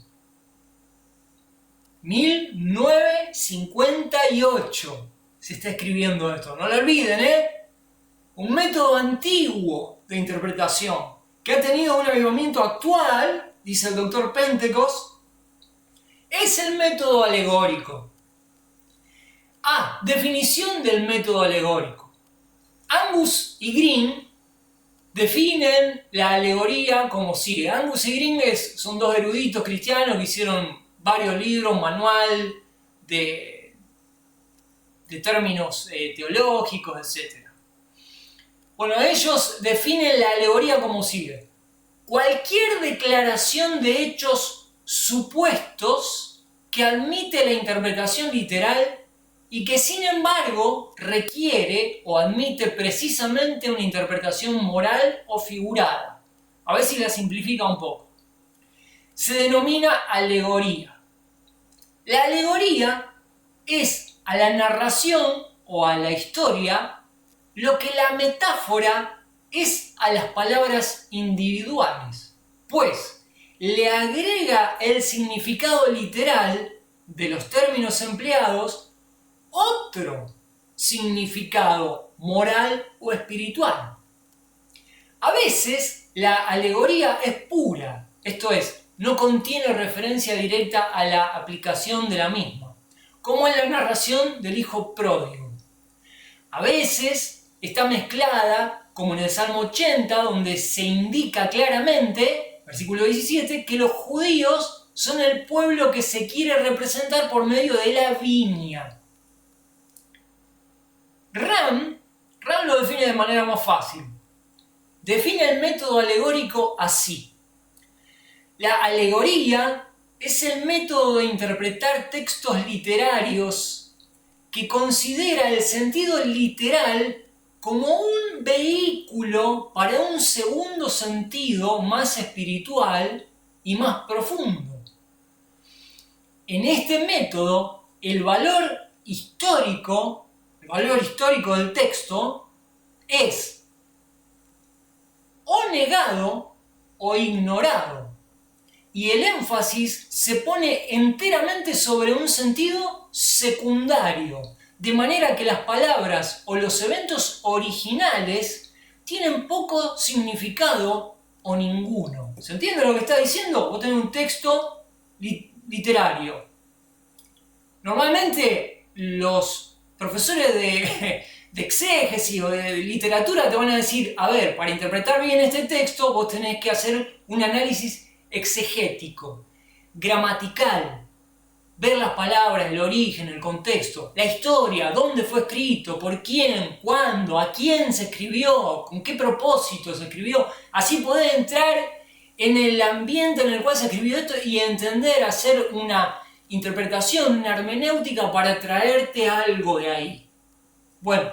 1958 se está escribiendo esto, no lo olviden, Un método antiguo de interpretación que ha tenido un avivamiento actual, dice el doctor Pentecost, es el método alegórico. Definición del método alegórico. Angus y Green definen la alegoría como sigue. Angus y Green son dos eruditos cristianos que hicieron varios libros, manual de términos teológicos, etc. Bueno, ellos definen la alegoría como sigue. Cualquier declaración de hechos supuestos que admite la interpretación literal y que sin embargo requiere o admite precisamente una interpretación moral o figurada. A ver si la simplifica un poco. Se denomina alegoría. La alegoría es a la narración o a la historia lo que la metáfora es a las palabras individuales, pues le agrega el significado literal de los términos empleados otro significado moral o espiritual. A veces la alegoría es pura, esto es, no contiene referencia directa a la aplicación de la misma, como en la narración del hijo pródigo. A veces está mezclada, como en el Salmo 80, donde se indica claramente, versículo 17, que los judíos son el pueblo que se quiere representar por medio de la viña. Ram lo define de manera más fácil. Define el método alegórico así. La alegoría es el método de interpretar textos literarios que considera el sentido literal como un vehículo para un segundo sentido más espiritual y más profundo. En este método, el valor histórico del texto es o negado o ignorado, y el énfasis se pone enteramente sobre un sentido secundario, de manera que las palabras o los eventos originales tienen poco significado o ninguno. ¿Se entiende lo que está diciendo? Vos tenés un texto literario. Normalmente los profesores de exégesis o de literatura te van a decir, a ver, para interpretar bien este texto vos tenés que hacer un análisis exegético, gramatical, ver las palabras, el origen, el contexto, la historia, dónde fue escrito, por quién, cuándo, a quién se escribió, con qué propósito se escribió. Así podés entrar en el ambiente en el cual se escribió esto y entender, hacer una interpretación, una hermenéutica para traerte algo de ahí. Bueno,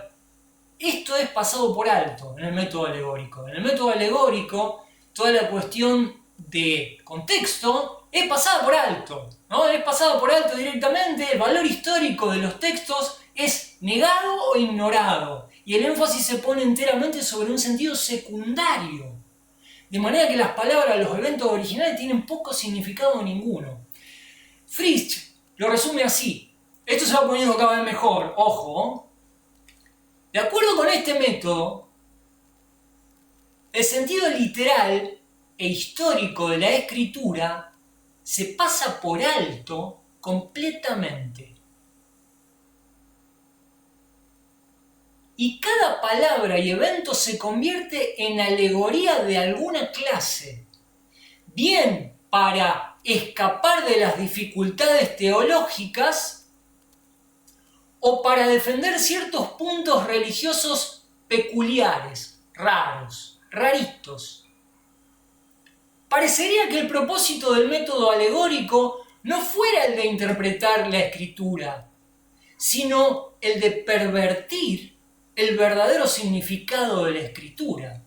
esto es pasado por alto en el método alegórico. En el método alegórico, toda la cuestión de contexto es pasada por alto, ¿no? Es pasada por alto directamente, el valor histórico de los textos es negado o ignorado, y el énfasis se pone enteramente sobre un sentido secundario, de manera que las palabras, los eventos originales tienen poco significado ninguno. Fritsch lo resume así, esto se va poniendo cada vez mejor, ojo. De acuerdo con este método, el sentido literal e histórico de la escritura se pasa por alto completamente. Y cada palabra y evento se convierte en alegoría de alguna clase, bien para escapar de las dificultades teológicas o para defender ciertos puntos religiosos peculiares, raros, raritos. Parecería que el propósito del método alegórico no fuera el de interpretar la escritura, sino el de pervertir el verdadero significado de la escritura,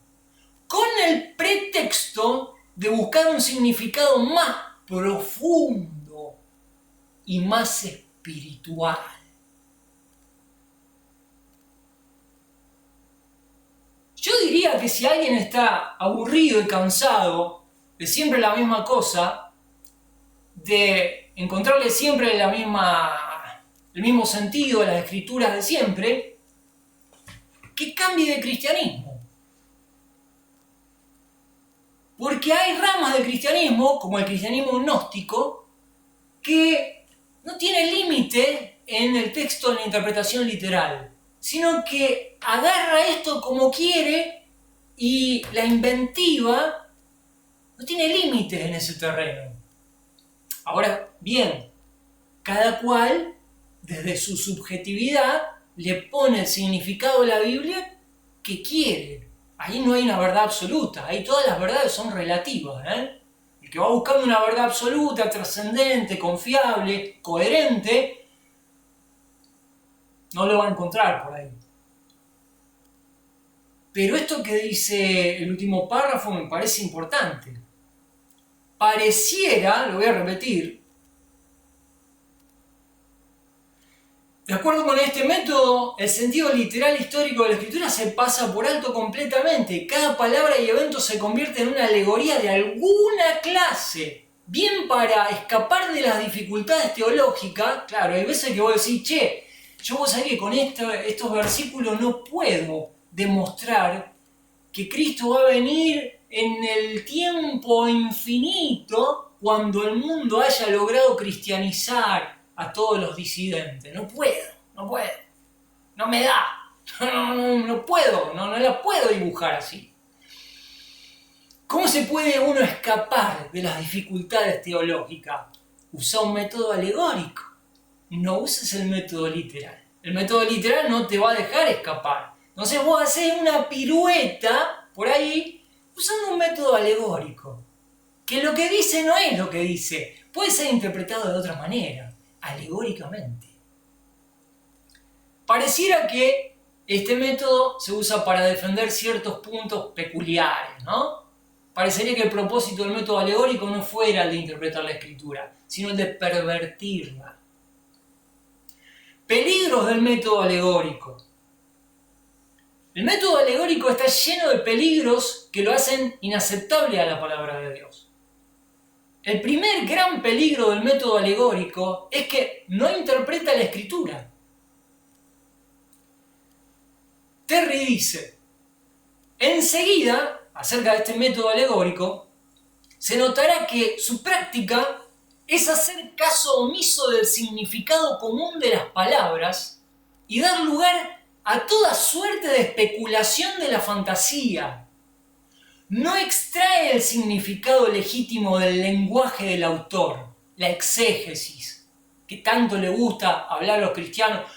con el pretexto de buscar un significado más profundo y más espiritual. Yo diría que si alguien está aburrido y cansado de siempre la misma cosa, de encontrarle siempre el mismo sentido a las escrituras de siempre, que cambie de cristianismo. Porque hay ramas del cristianismo, como el cristianismo gnóstico, que no tiene límite en el texto, en la interpretación literal, sino que agarra esto como quiere y la inventiva no tiene límites en ese terreno. Ahora bien, cada cual, desde su subjetividad, le pone el significado de la Biblia que quiere. Ahí no hay una verdad absoluta, ahí todas las verdades son relativas. El que va buscando una verdad absoluta, trascendente, confiable, coherente, no lo va a encontrar por ahí. Pero esto que dice el último párrafo me parece importante. Pareciera, lo voy a repetir, de acuerdo con este método, el sentido literal histórico de la escritura se pasa por alto completamente. Cada palabra y evento se convierte en una alegoría de alguna clase. Bien para escapar de las dificultades teológicas, claro, hay veces que vos decís, che, yo vos sabés que con estos versículos no puedo demostrar que Cristo va a venir en el tiempo infinito cuando el mundo haya logrado cristianizar a todos los disidentes. No puedo, no me da, no puedo, no la puedo dibujar así. ¿Cómo se puede uno escapar de las dificultades teológicas? Usa un método alegórico, no uses el método literal. El método literal no te va a dejar escapar. Entonces vos hacés una pirueta por ahí usando un método alegórico, que lo que dice no es lo que dice, puede ser interpretado de otra manera, alegóricamente. Pareciera que este método se usa para defender ciertos puntos peculiares, ¿no? Parecería que el propósito del método alegórico no fuera el de interpretar la escritura, sino el de pervertirla. Peligros del método alegórico. El método alegórico está lleno de peligros que lo hacen inaceptable a la palabra de Dios. El primer gran peligro del método alegórico es que no interpreta la escritura. Terry dice, enseguida, acerca de este método alegórico, se notará que su práctica es hacer caso omiso del significado común de las palabras y dar lugar a toda suerte de especulación de la fantasía. No extrae el significado legítimo del lenguaje del autor, la exégesis, que tanto le gusta hablar a los cristianos.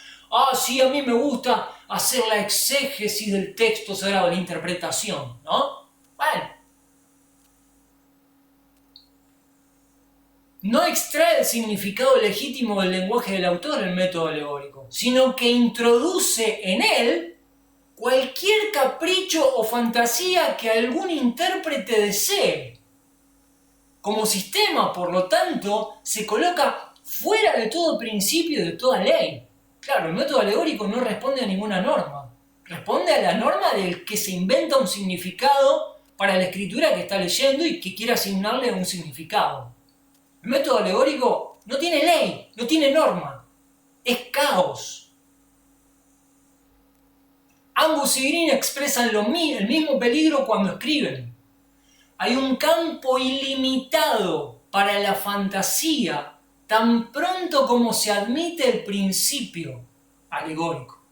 Sí, a mí me gusta hacer la exégesis del texto sagrado, la interpretación, ¿no? Bueno. No extrae el significado legítimo del lenguaje del autor el método alegórico, sino que introduce en él cualquier capricho o fantasía que algún intérprete desee. Como sistema, por lo tanto, se coloca fuera de todo principio y de toda ley. Claro, el método alegórico no responde a ninguna norma. Responde a la norma del que se inventa un significado para la escritura que está leyendo y que quiere asignarle un significado. El método alegórico no tiene ley, no tiene norma. Es caos. Angus y Green expresan el mismo peligro cuando escriben. Hay un campo ilimitado para la fantasía tan pronto como se admite el principio alegórico.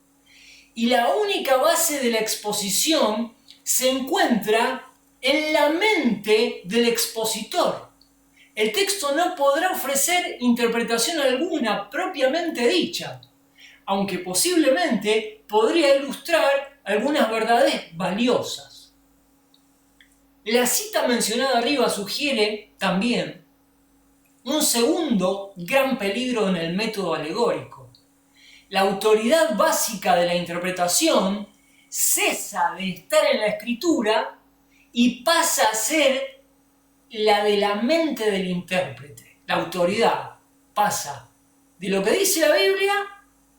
Y la única base de la exposición se encuentra en la mente del expositor. El texto no podrá ofrecer interpretación alguna propiamente dicha, aunque posiblemente podría ilustrar algunas verdades valiosas. La cita mencionada arriba sugiere también un segundo gran peligro en el método alegórico. La autoridad básica de la interpretación cesa de estar en la escritura y pasa a ser la de la mente del intérprete. La autoridad pasa de lo que dice la Biblia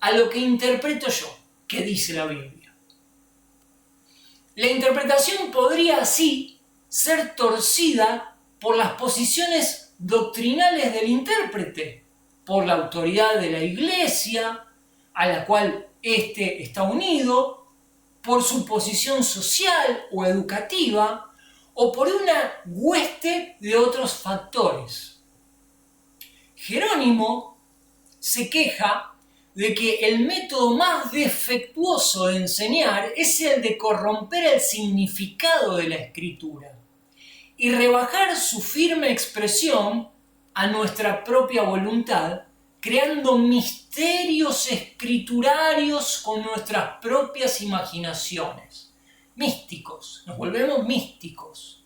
a lo que interpreto yo, que dice la Biblia. La interpretación podría así ser torcida por las posiciones doctrinales del intérprete, por la autoridad de la Iglesia, a la cual éste está unido, por su posición social o educativa, o por una hueste de otros factores. Jerónimo se queja de que el método más defectuoso de enseñar es el de corromper el significado de la escritura y rebajar su firme expresión a nuestra propia voluntad, creando misterios escriturarios con nuestras propias imaginaciones. Místicos, nos volvemos místicos.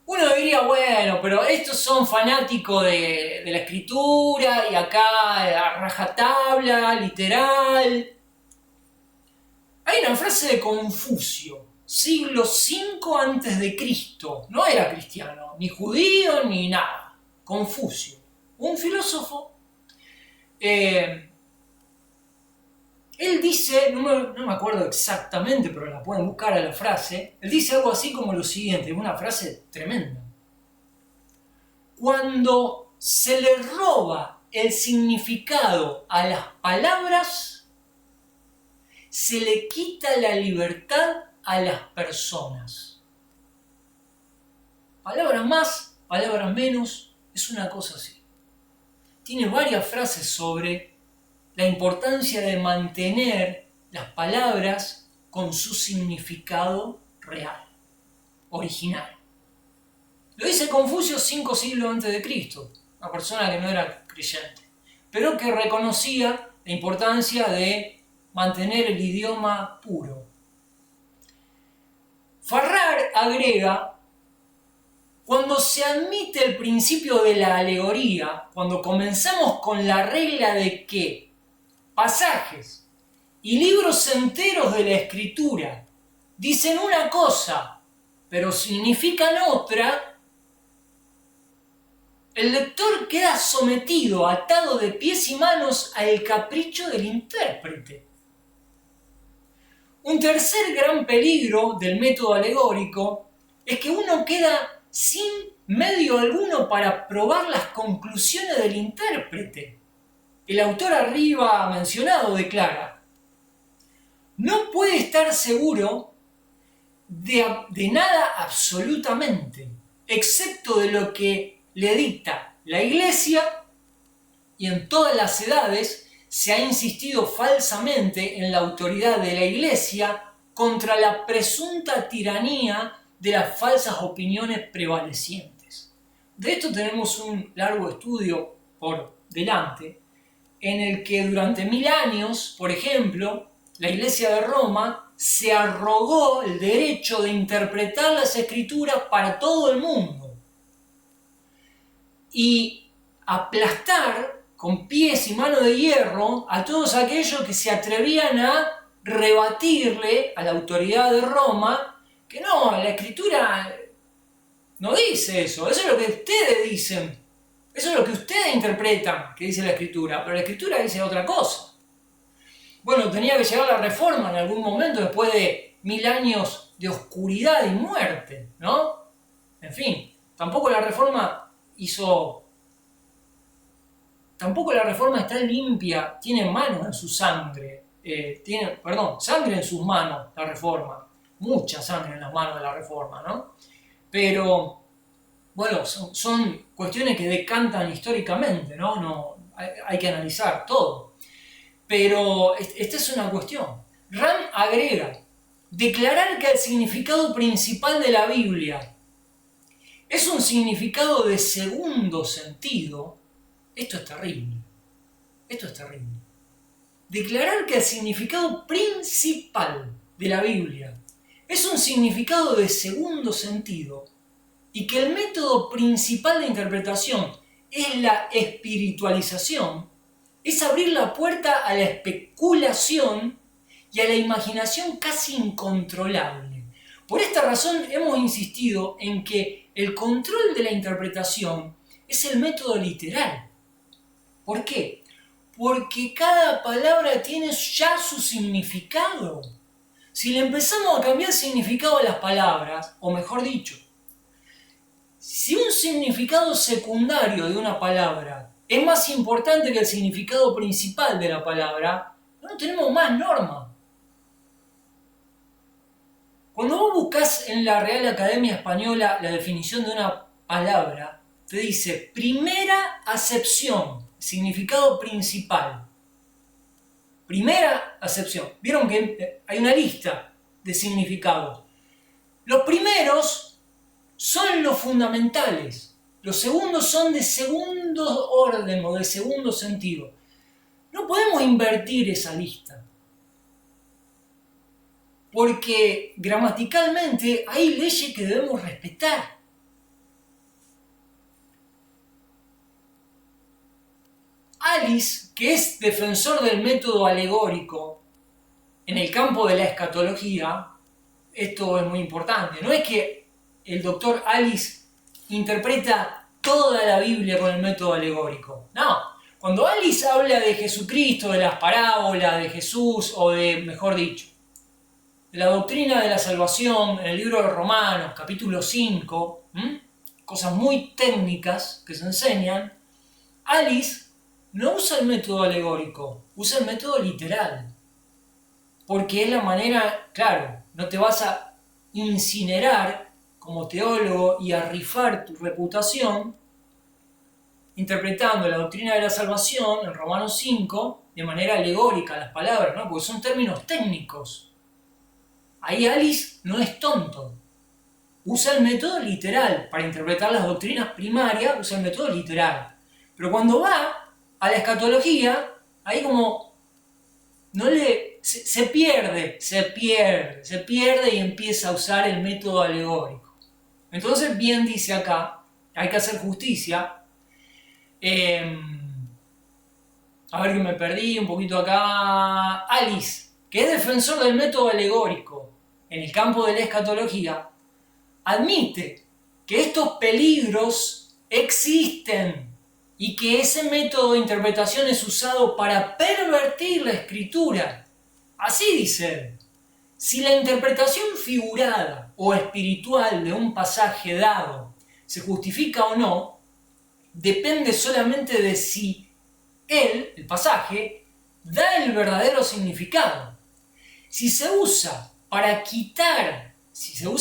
Uno diría, bueno, pero estos son fanáticos de la escritura y acá a rajatabla, literal. Hay una frase de Confucio, siglo V a.C., no era cristiano, ni judío, ni nada. Confucio, un filósofo. Él dice, no me acuerdo exactamente, pero la pueden buscar a la frase, él dice algo así como lo siguiente, una frase tremenda. Cuando se le roba el significado a las palabras, se le quita la libertad a las personas. Palabras más, palabras menos, es una cosa así. Tiene varias frases sobre la importancia de mantener las palabras con su significado real, original. Lo dice Confucio 5 siglos antes de Cristo, una persona que no era creyente, pero que reconocía la importancia de mantener el idioma puro. Farrar agrega: cuando se admite el principio de la alegoría, cuando comenzamos con la regla de que pasajes y libros enteros de la escritura dicen una cosa, pero significan otra, el lector queda sometido, atado de pies y manos al capricho del intérprete. Un tercer gran peligro del método alegórico es que uno queda sin medio alguno para probar las conclusiones del intérprete. El autor arriba mencionado declara: no puede estar seguro de nada absolutamente, excepto de lo que le dicta la Iglesia, y en todas las edades se ha insistido falsamente en la autoridad de la Iglesia contra la presunta tiranía de las falsas opiniones prevalecientes. De esto tenemos un largo estudio por delante, en el que durante 1000 años, por ejemplo, la Iglesia de Roma se arrogó el derecho de interpretar las Escrituras para todo el mundo y aplastar con pies y manos de hierro a todos aquellos que se atrevían a rebatirle a la autoridad de Roma que no, la Escritura no dice eso, eso es lo que ustedes dicen. Eso es lo que ustedes interpretan que dice la Escritura, pero la Escritura dice otra cosa. Bueno, tenía que llegar la Reforma en algún momento después de 1000 años de oscuridad y muerte, ¿no? En fin, tampoco la Reforma está limpia, tiene manos en su sangre, sangre en sus manos la Reforma, mucha sangre en las manos de la Reforma, ¿no? Pero bueno, son cuestiones que decantan históricamente, ¿no? Hay que analizar todo. Pero esta es una cuestión. Ram agrega: declarar que el significado principal de la Biblia es un significado de segundo sentido, esto es terrible. Esto es terrible. Declarar que el significado principal de la Biblia es un significado de segundo sentido y que el método principal de interpretación es la espiritualización, es abrir la puerta a la especulación y a la imaginación casi incontrolable. Por esta razón hemos insistido en que el control de la interpretación es el método literal. ¿Por qué? Porque cada palabra tiene ya su significado. Si le empezamos a cambiar significado a las palabras, o mejor dicho, si un significado secundario de una palabra es más importante que el significado principal de la palabra, no tenemos más norma. Cuando vos buscás en la Real Academia Española la definición de una palabra, te dice primera acepción, significado principal. Primera acepción. Vieron que hay una lista de significados. Los primeros son los fundamentales. Los segundos son de segundo orden o de segundo sentido. No podemos invertir esa lista. Porque gramaticalmente hay leyes que debemos respetar. Alice, que es defensor del método alegórico en el campo de la escatología, esto es muy importante. No es que el doctor Alice interpreta toda la Biblia con el método alegórico. No. Cuando Alice habla de Jesucristo, de las parábolas de Jesús o de, mejor dicho, de la doctrina de la salvación en el libro de Romanos, capítulo 5, cosas muy técnicas que se enseñan, Alice no usa el método alegórico, usa el método literal. Porque es la manera, claro, no te vas a incinerar como teólogo y a rifar tu reputación interpretando la doctrina de la salvación en Romanos 5 de manera alegórica las palabras, ¿no? Porque son términos técnicos. Ahí Alice no es tonto. Usa el método literal. Para interpretar las doctrinas primarias, usa el método literal. Pero cuando va a la escatología, ahí como se pierde y empieza a usar el método alegórico. Entonces bien dice acá, hay que hacer justicia. A ver que me perdí un poquito acá. Alice, que es defensor del método alegórico en el campo de la escatología, admite que estos peligros existen y que ese método de interpretación es usado para pervertir la escritura. Así dice él. Si la interpretación figurada o espiritual de un pasaje dado se justifica o no, depende solamente de si él, el pasaje, da el verdadero significado. Si se usa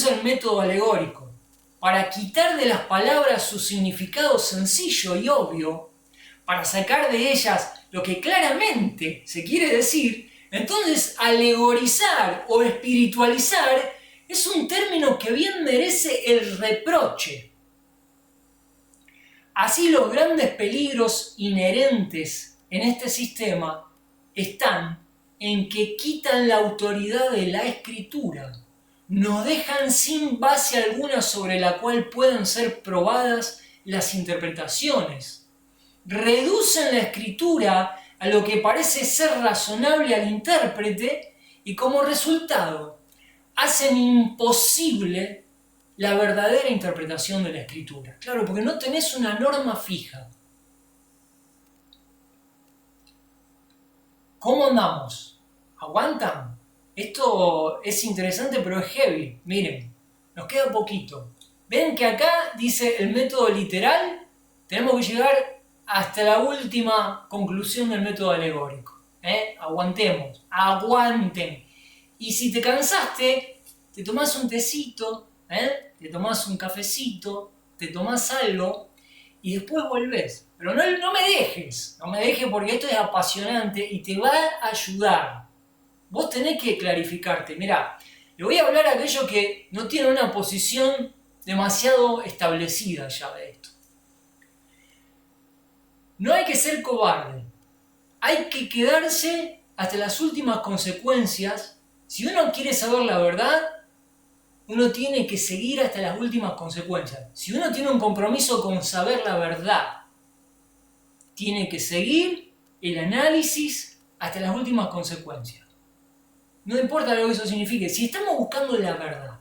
el método alegórico para quitar de las palabras su significado sencillo y obvio, para sacar de ellas lo que claramente se quiere decir, entonces alegorizar o espiritualizar es un término que bien merece el reproche. Así los grandes peligros inherentes en este sistema están en que quitan la autoridad de la escritura, nos dejan sin base alguna sobre la cual puedan ser probadas las interpretaciones, reducen la escritura a lo que parece ser razonable al intérprete y como resultado hacen imposible la verdadera interpretación de la escritura. Claro, porque no tenés una norma fija. ¿Cómo andamos? ¿Aguantan? Esto es interesante, pero es heavy. Miren, nos queda poquito. ¿Ven que acá dice el método literal? Tenemos que llegar hasta la última conclusión del método alegórico. Aguantemos, aguanten. Y si te cansaste, te tomás un tecito, te tomás un cafecito, te tomás algo y después volvés. Pero no me dejes porque esto es apasionante y te va a ayudar. Vos tenés que clarificarte. Mirá, le voy a hablar a aquellos que no tienen una posición demasiado establecida ya de esto. No hay que ser cobarde. Hay que quedarse hasta las últimas consecuencias. Si uno quiere saber la verdad, uno tiene que seguir hasta las últimas consecuencias. Si uno tiene un compromiso con saber la verdad, tiene que seguir el análisis hasta las últimas consecuencias. No importa lo que eso signifique. Si estamos buscando la verdad,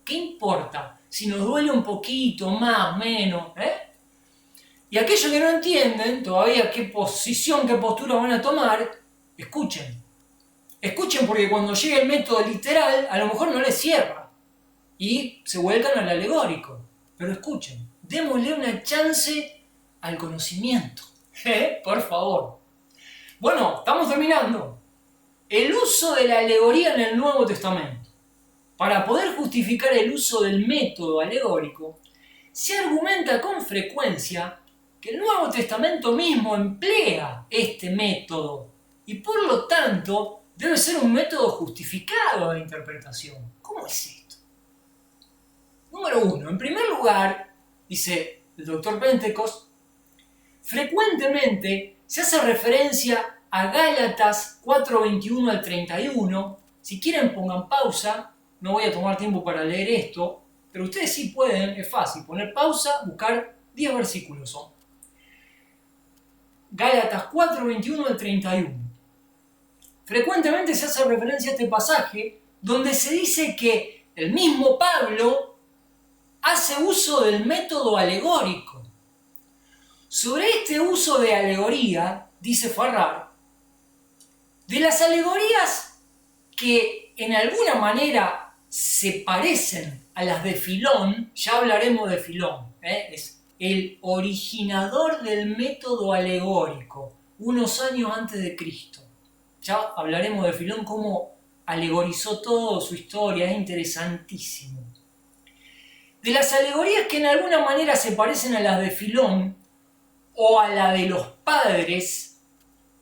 ¿qué importa? Si nos duele un poquito, más, menos, Y aquellos que no entienden todavía qué posición, qué postura van a tomar, escuchen. Escuchen, porque cuando llegue el método literal, a lo mejor no les cierra y se vuelcan al alegórico. Pero escuchen, démosle una chance al conocimiento. Por favor. Bueno, estamos terminando. El uso de la alegoría en el Nuevo Testamento. Para poder justificar el uso del método alegórico, se argumenta con frecuencia que el Nuevo Testamento mismo emplea este método y por lo tanto debe ser un método justificado de interpretación. ¿Cómo es esto? Número 1. En primer lugar, dice el Dr. Pentecost, frecuentemente se hace referencia a Gálatas 4:21 al 31. Si quieren pongan pausa, no voy a tomar tiempo para leer esto, pero ustedes sí pueden, es fácil, poner pausa, buscar 10 versículos son. Gálatas 4:21 al 31. Frecuentemente se hace referencia a este pasaje donde se dice que el mismo Pablo hace uso del método alegórico. Sobre este uso de alegoría, dice Farrar, de las alegorías que en alguna manera se parecen a las de Filón, ya hablaremos de Filón, es el originador del método alegórico, unos años antes de Cristo. Ya hablaremos de Filón, cómo alegorizó toda su historia, es interesantísimo. De las alegorías que en alguna manera se parecen a las de Filón o a la de los padres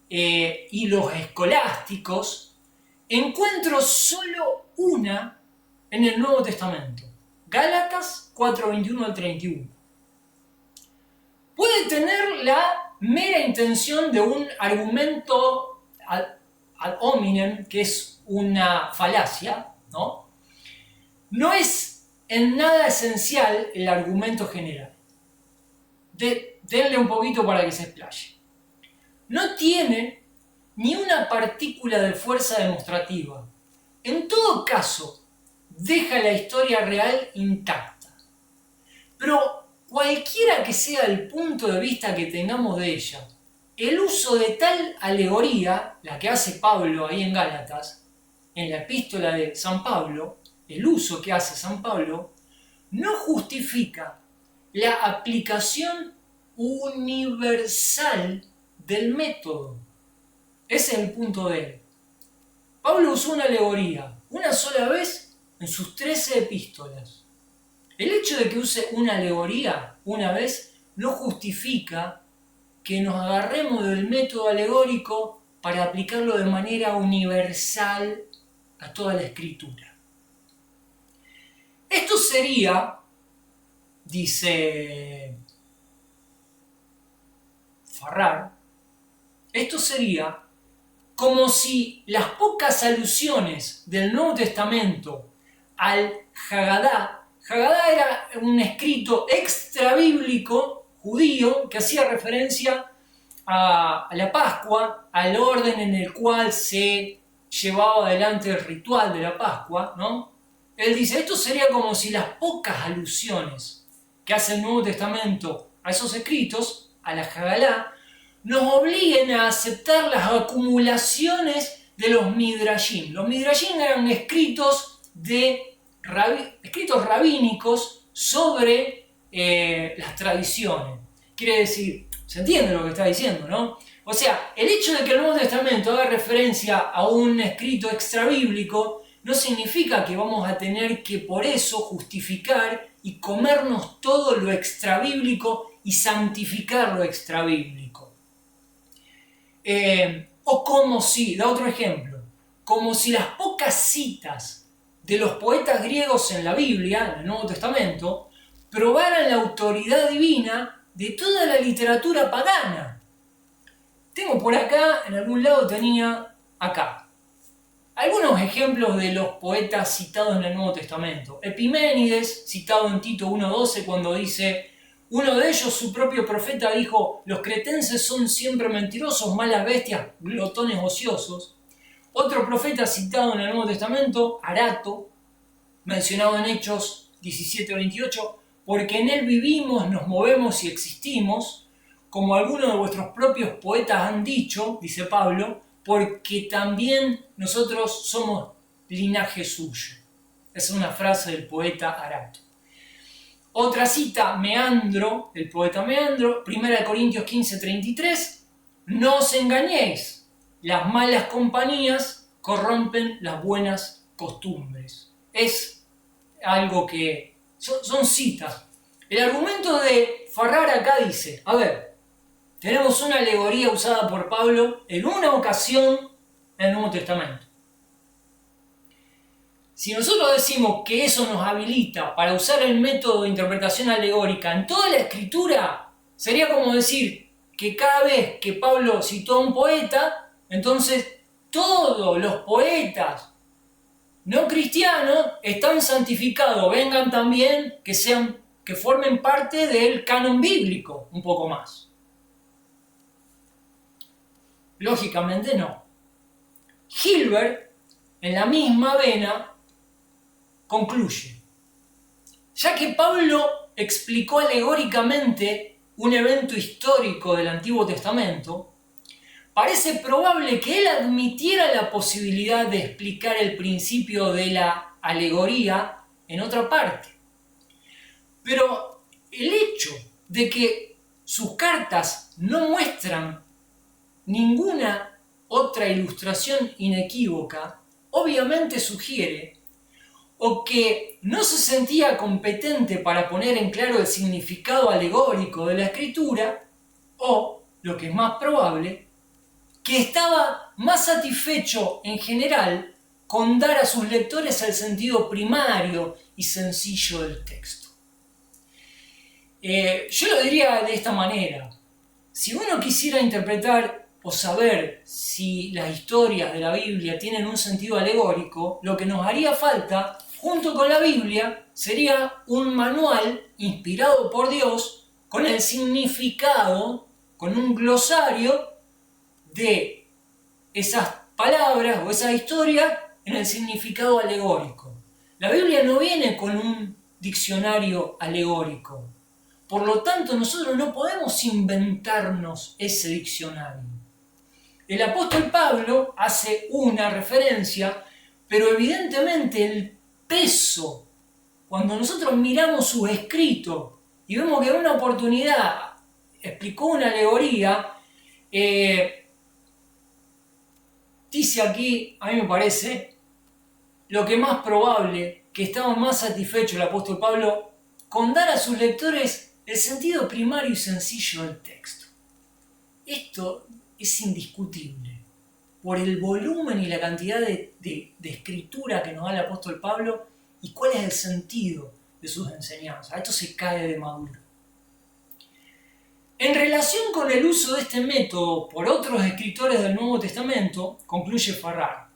y los escolásticos, encuentro solo una en el Nuevo Testamento. Gálatas 4:21 al 31. Puede tener la mera intención de un argumento ad hominem, que es una falacia, ¿no? No es en nada esencial el argumento general. Denle un poquito para que se explaye. No tiene ni una partícula de fuerza demostrativa. En todo caso, deja la historia real intacta. Pero cualquiera que sea el punto de vista que tengamos de ella, el uso de tal alegoría, la que hace Pablo ahí en Gálatas, en la epístola de San Pablo, el uso que hace San Pablo, no justifica la aplicación universal del método. Ese es el punto de él. Pablo usó una alegoría una sola vez en sus 13 epístolas. El hecho de que use una alegoría una vez no justifica que nos agarremos del método alegórico para aplicarlo de manera universal a toda la escritura. Esto sería, dice Farrar, esto sería como si las pocas alusiones del Nuevo Testamento al Hagadá era un escrito extrabíblico judío que hacía referencia a la Pascua, al orden en el cual se llevaba adelante el ritual de la Pascua, ¿no? Él dice, esto sería como si las pocas alusiones que hace el Nuevo Testamento a esos escritos, a la Hagalá, nos obliguen a aceptar las acumulaciones de los Midrashim. Los Midrashim eran escritos rabínicos sobre las tradiciones. Quiere decir, se entiende lo que está diciendo, ¿no? O sea, el hecho de que el Nuevo Testamento haga referencia a un escrito extrabíblico no significa que vamos a tener que por eso justificar y comernos todo lo extrabíblico y santificar lo extrabíblico. O como si, da otro ejemplo, como si las pocas citas de los poetas griegos en la Biblia, en el Nuevo Testamento, probaran la autoridad divina de toda la literatura pagana. Tengo por acá, en algún lado tenía acá, algunos ejemplos de los poetas citados en el Nuevo Testamento. Epiménides, citado en Tito 1:12, cuando dice, uno de ellos, su propio profeta, dijo, los cretenses son siempre mentirosos, malas bestias, glotones ociosos. Otro profeta citado en el Nuevo Testamento, Arato, mencionado en Hechos 17:28, porque en él vivimos, nos movemos y existimos, como algunos de vuestros propios poetas han dicho, dice Pablo, porque también nosotros somos linaje suyo. Esa es una frase del poeta Arato. Otra cita, Meandro, el poeta Meandro, 1 Corintios 15:33, no os engañéis, las malas compañías corrompen las buenas costumbres. Es algo que son citas. El argumento de Farrar acá dice, a ver, tenemos una alegoría usada por Pablo en una ocasión en el Nuevo Testamento. Si nosotros decimos que eso nos habilita para usar el método de interpretación alegórica en toda la escritura, sería como decir que cada vez que Pablo citó a un poeta, entonces todos los poetas no cristianos están santificados, vengan también que formen parte del canon bíblico, un poco más. Lógicamente no. Gilbert, en la misma vena, concluye, ya que Pablo explicó alegóricamente un evento histórico del Antiguo Testamento, parece probable que él admitiera la posibilidad de explicar el principio de la alegoría en otra parte. Pero el hecho de que sus cartas no muestran ninguna otra ilustración inequívoca, obviamente sugiere o que no se sentía competente para poner en claro el significado alegórico de la escritura, o, lo que es más probable, que estaba más satisfecho en general con dar a sus lectores el sentido primario y sencillo del texto. Yo lo diría de esta manera, si uno quisiera interpretar o saber si las historias de la Biblia tienen un sentido alegórico, lo que nos haría falta junto con la Biblia, sería un manual inspirado por Dios con el significado, con un glosario de esas palabras o esa historia en el significado alegórico. La Biblia no viene con un diccionario alegórico. Por lo tanto, nosotros no podemos inventarnos ese diccionario. El apóstol Pablo hace una referencia, pero evidentemente el peso, cuando nosotros miramos sus escritos y vemos que en una oportunidad explicó una alegoría, dice aquí, a mí me parece, lo que más probable, que estaba más satisfecho el apóstol Pablo con dar a sus lectores el sentido primario y sencillo del texto. Esto es indiscutible. Por el volumen y la cantidad de escritura que nos da el apóstol Pablo y cuál es el sentido de sus enseñanzas. Esto se cae de maduro. En relación con el uso de este método por otros escritores del Nuevo Testamento, concluye Farrar,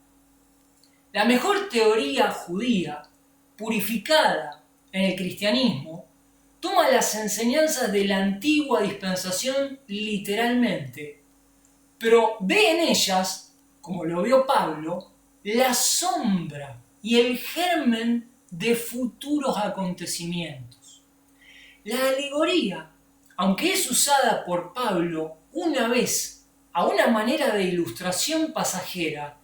la mejor teoría judía, purificada en el cristianismo, toma las enseñanzas de la antigua dispensación literalmente, pero ve en ellas, como lo vio Pablo, la sombra y el germen de futuros acontecimientos. La alegoría, aunque es usada por Pablo una vez a una manera de ilustración pasajera,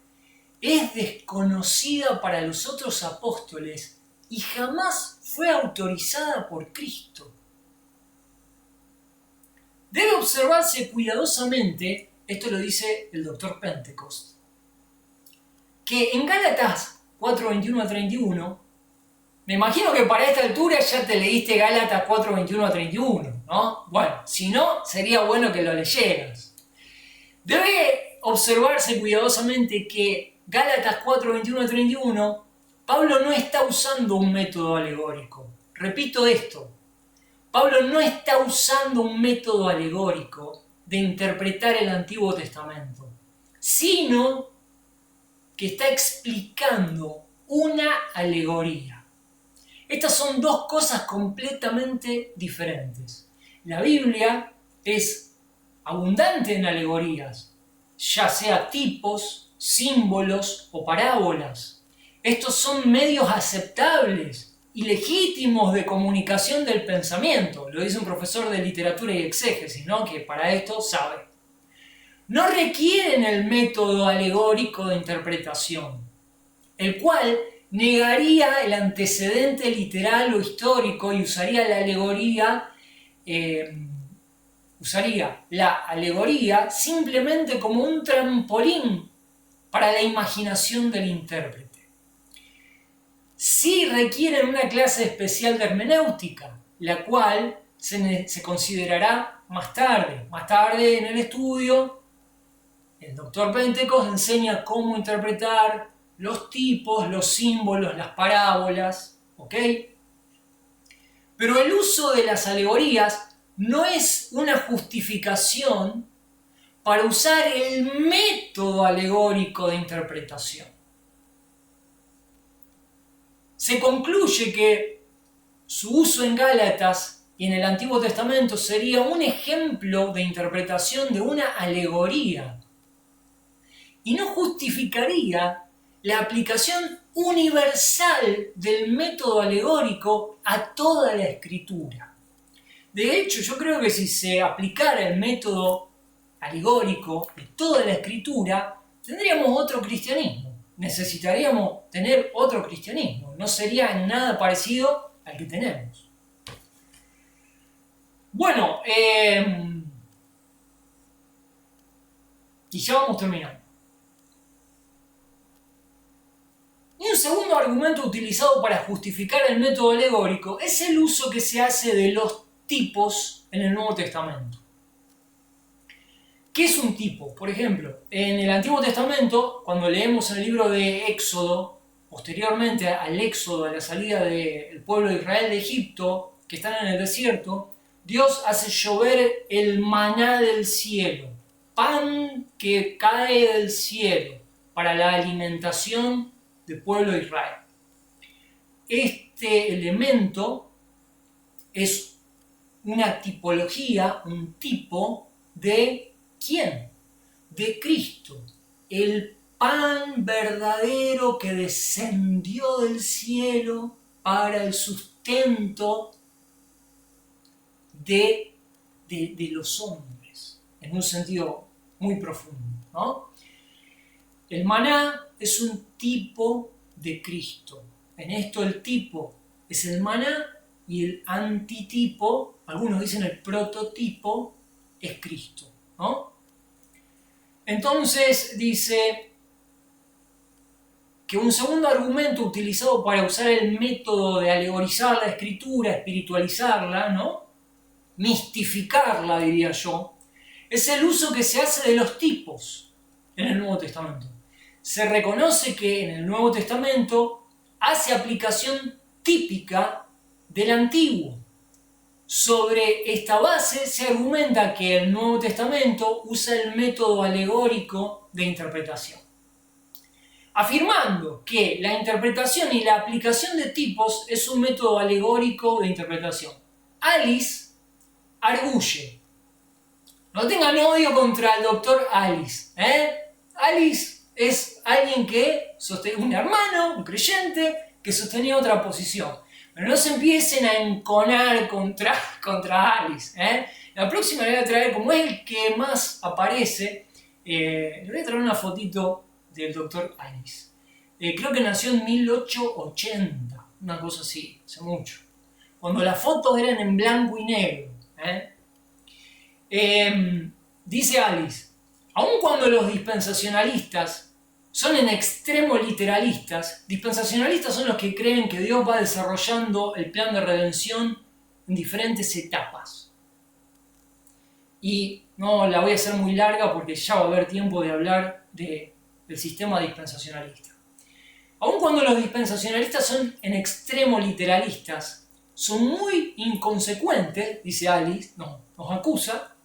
es desconocida para los otros apóstoles y jamás fue autorizada por Cristo. Debe observarse cuidadosamente, esto lo dice el Dr. Pentecost, que en Gálatas 4:21-31, me imagino que para esta altura ya te leíste Gálatas 4:21-31, ¿no? Bueno, si no, sería bueno que lo leyeras. Debe observarse cuidadosamente que Gálatas 4:21-31, Pablo no está usando un método alegórico. Repito esto, Pablo no está usando un método alegórico de interpretar el Antiguo Testamento, sino que está explicando una alegoría. Estas son dos cosas completamente diferentes. La Biblia es abundante en alegorías, ya sea tipos, símbolos o parábolas. Estos son medios aceptables y legítimos de comunicación del pensamiento. Lo dice un profesor de literatura y exégesis, ¿no? Que para esto sabe. no requieren el método alegórico de interpretación, el cual negaría el antecedente literal o histórico y usaría la alegoría simplemente como un trampolín para la imaginación del intérprete. Sí requieren una clase especial de hermenéutica, la cual se considerará más tarde. Más tarde en el estudio, el doctor Pentecos enseña cómo interpretar los tipos, los símbolos, las parábolas, ¿ok? Pero el uso de las alegorías no es una justificación para usar el método alegórico de interpretación. Se concluye que su uso en Gálatas y en el Antiguo Testamento sería un ejemplo de interpretación de una alegoría y no justificaría la aplicación universal del método alegórico a toda la escritura. De hecho, yo creo que si se aplicara el método alegórico de toda la escritura, tendríamos otro cristianismo. Necesitaríamos tener otro cristianismo. No sería en nada parecido al que tenemos. Bueno, y ya vamos terminando. Y un segundo argumento utilizado para justificar el método alegórico es el uso que se hace de los tipos en el Nuevo Testamento. ¿Qué es un tipo? Por ejemplo, en el Antiguo Testamento, cuando leemos el libro de Éxodo, posteriormente al éxodo, a la salida del pueblo de Israel de Egipto, que están en el desierto, Dios hace llover el maná del cielo, pan que cae del cielo para la alimentación del pueblo de Israel. Este elemento es una tipología, un tipo de ¿quién? De Cristo, el pan verdadero que descendió del cielo para el sustento de los hombres, en un sentido muy profundo, ¿no? El maná es un tipo de Cristo. En esto el tipo es el maná y el antitipo, algunos dicen el prototipo, es Cristo, ¿no? Entonces dice que un segundo argumento utilizado para usar el método de alegorizar la escritura, espiritualizarla, ¿no? Mistificarla, diría yo, es el uso que se hace de los tipos en el Nuevo Testamento. Se reconoce que en el Nuevo Testamento hace aplicación típica del Antiguo. Sobre esta base se argumenta que el Nuevo Testamento usa el método alegórico de interpretación, afirmando que la interpretación y la aplicación de tipos es un método alegórico de interpretación. Alice arguye, no tengan odio contra el doctor Alice, Alice es alguien que un hermano, un creyente, que sostenía otra posición. Pero no se empiecen a enconar contra Alice. La próxima le voy a traer, como es el que más aparece, le voy a traer una fotito del doctor Alice. Creo que nació en 1880, una cosa así, hace mucho. Cuando las fotos eran en blanco y negro. Dice Alice, aun cuando los dispensacionalistas son en extremo literalistas, dispensacionalistas son los que creen que Dios va desarrollando el plan de redención en diferentes etapas. Y no la voy a hacer muy larga porque ya va a haber tiempo de hablar del sistema dispensacionalista. Aun cuando los dispensacionalistas son en extremo literalistas, son muy inconsecuentes, dice Alice, nos acusa,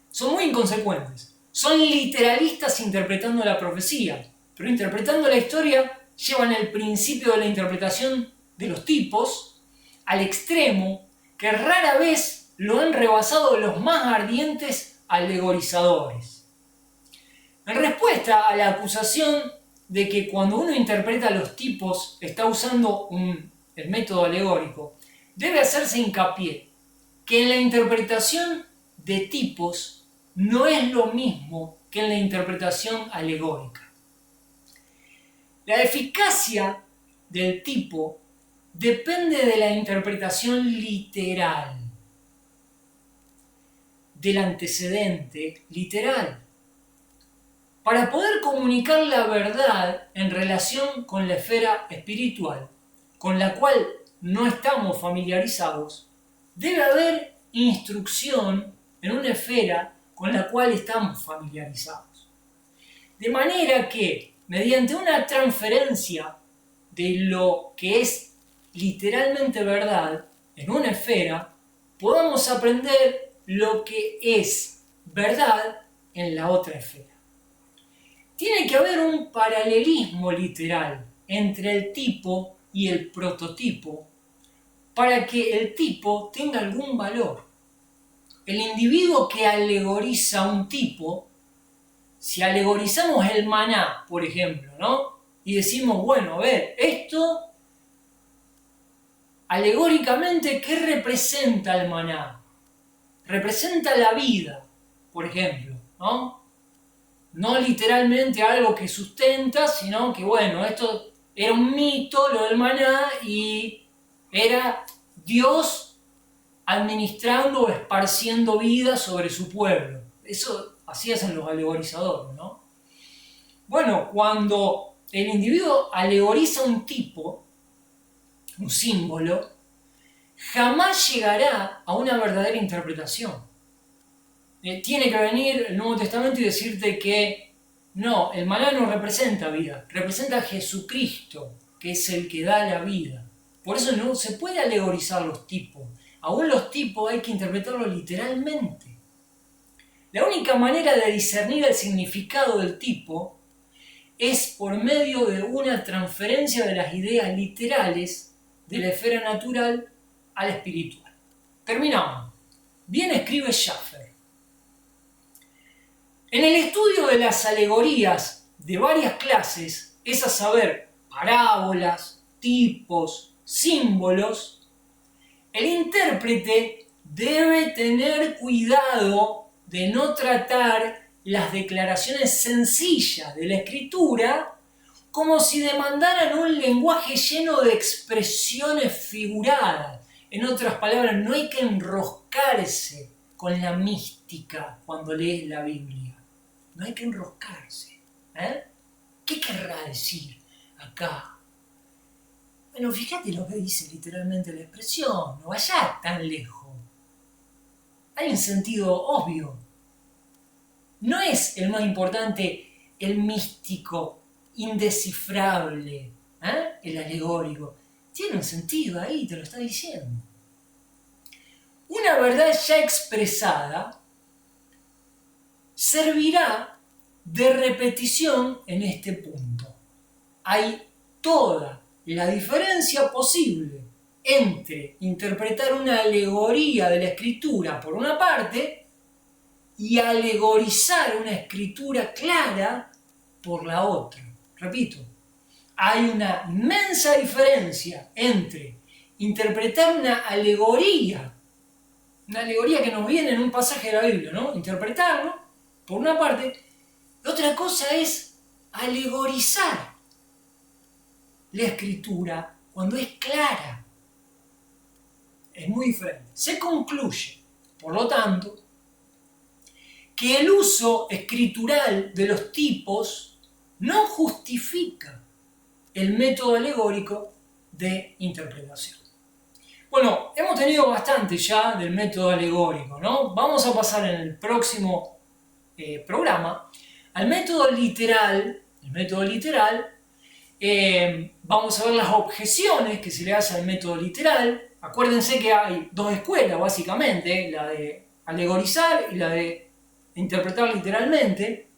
son muy inconsecuentes. Son literalistas interpretando la profecía, pero interpretando la historia llevan el principio de la interpretación de los tipos al extremo que rara vez lo han rebasado los más ardientes alegorizadores. En respuesta a la acusación de que cuando uno interpreta los tipos está usando el método alegórico, debe hacerse hincapié que en la interpretación de tipos no es lo mismo que en la interpretación alegórica. La eficacia del tipo depende de la interpretación literal, del antecedente literal. Para poder comunicar la verdad en relación con la esfera espiritual, con la cual no estamos familiarizados, debe haber instrucción en una esfera con la cual estamos familiarizados. De manera que, mediante una transferencia de lo que es literalmente verdad en una esfera, podamos aprender lo que es verdad en la otra esfera. Tiene que haber un paralelismo literal entre el tipo y el prototipo para que el tipo tenga algún valor. El individuo que alegoriza un tipo, si alegorizamos el maná, por ejemplo, ¿no? Y decimos, bueno, a ver, esto alegóricamente, ¿qué representa el maná? Representa la vida, por ejemplo, ¿no? No literalmente algo que sustenta, sino que, bueno, esto era un mito, lo del maná, y era Dios administrando o esparciendo vida sobre su pueblo. Eso así hacen los alegorizadores, ¿no? Bueno, cuando el individuo alegoriza un tipo, un símbolo, jamás llegará a una verdadera interpretación. Tiene que venir el Nuevo Testamento y decirte que no, el maná no representa vida, representa a Jesucristo, que es el que da la vida. Por eso no se puede alegorizar los tipos. Aún los tipos hay que interpretarlos literalmente. La única manera de discernir el significado del tipo es por medio de una transferencia de las ideas literales de la esfera natural a la espiritual. Terminamos. Bien escribe Schaffer. En el estudio de las alegorías de varias clases, es a saber, parábolas, tipos, símbolos, el intérprete debe tener cuidado de no tratar las declaraciones sencillas de la escritura como si demandaran un lenguaje lleno de expresiones figuradas. En otras palabras, no hay que enroscarse con la mística cuando lees la Biblia. No hay que enroscarse. ¿Qué querrá decir acá? Bueno, fíjate lo que dice literalmente la expresión, no vayas tan lejos. Hay un sentido obvio. No es el más importante el místico, indescifrable, el alegórico. Tiene un sentido ahí, te lo está diciendo. Una verdad ya expresada servirá de repetición en este punto. Hay toda la diferencia posible entre interpretar una alegoría de la escritura por una parte y alegorizar una escritura clara por la otra. Repito, hay una inmensa diferencia entre interpretar una alegoría que nos viene en un pasaje de la Biblia, ¿no? Interpretarlo por una parte. Otra cosa es alegorizar la escritura cuando es clara. Es muy diferente. Se concluye, por lo tanto, que el uso escritural de los tipos no justifica el método alegórico de interpretación. Bueno, hemos tenido bastante ya del método alegórico, ¿no? Vamos a pasar en el próximo programa al método literal. El método literal, vamos a ver las objeciones que se le hace al método literal. Acuérdense que hay dos escuelas, básicamente, la de alegorizar y la de interpretar literalmente.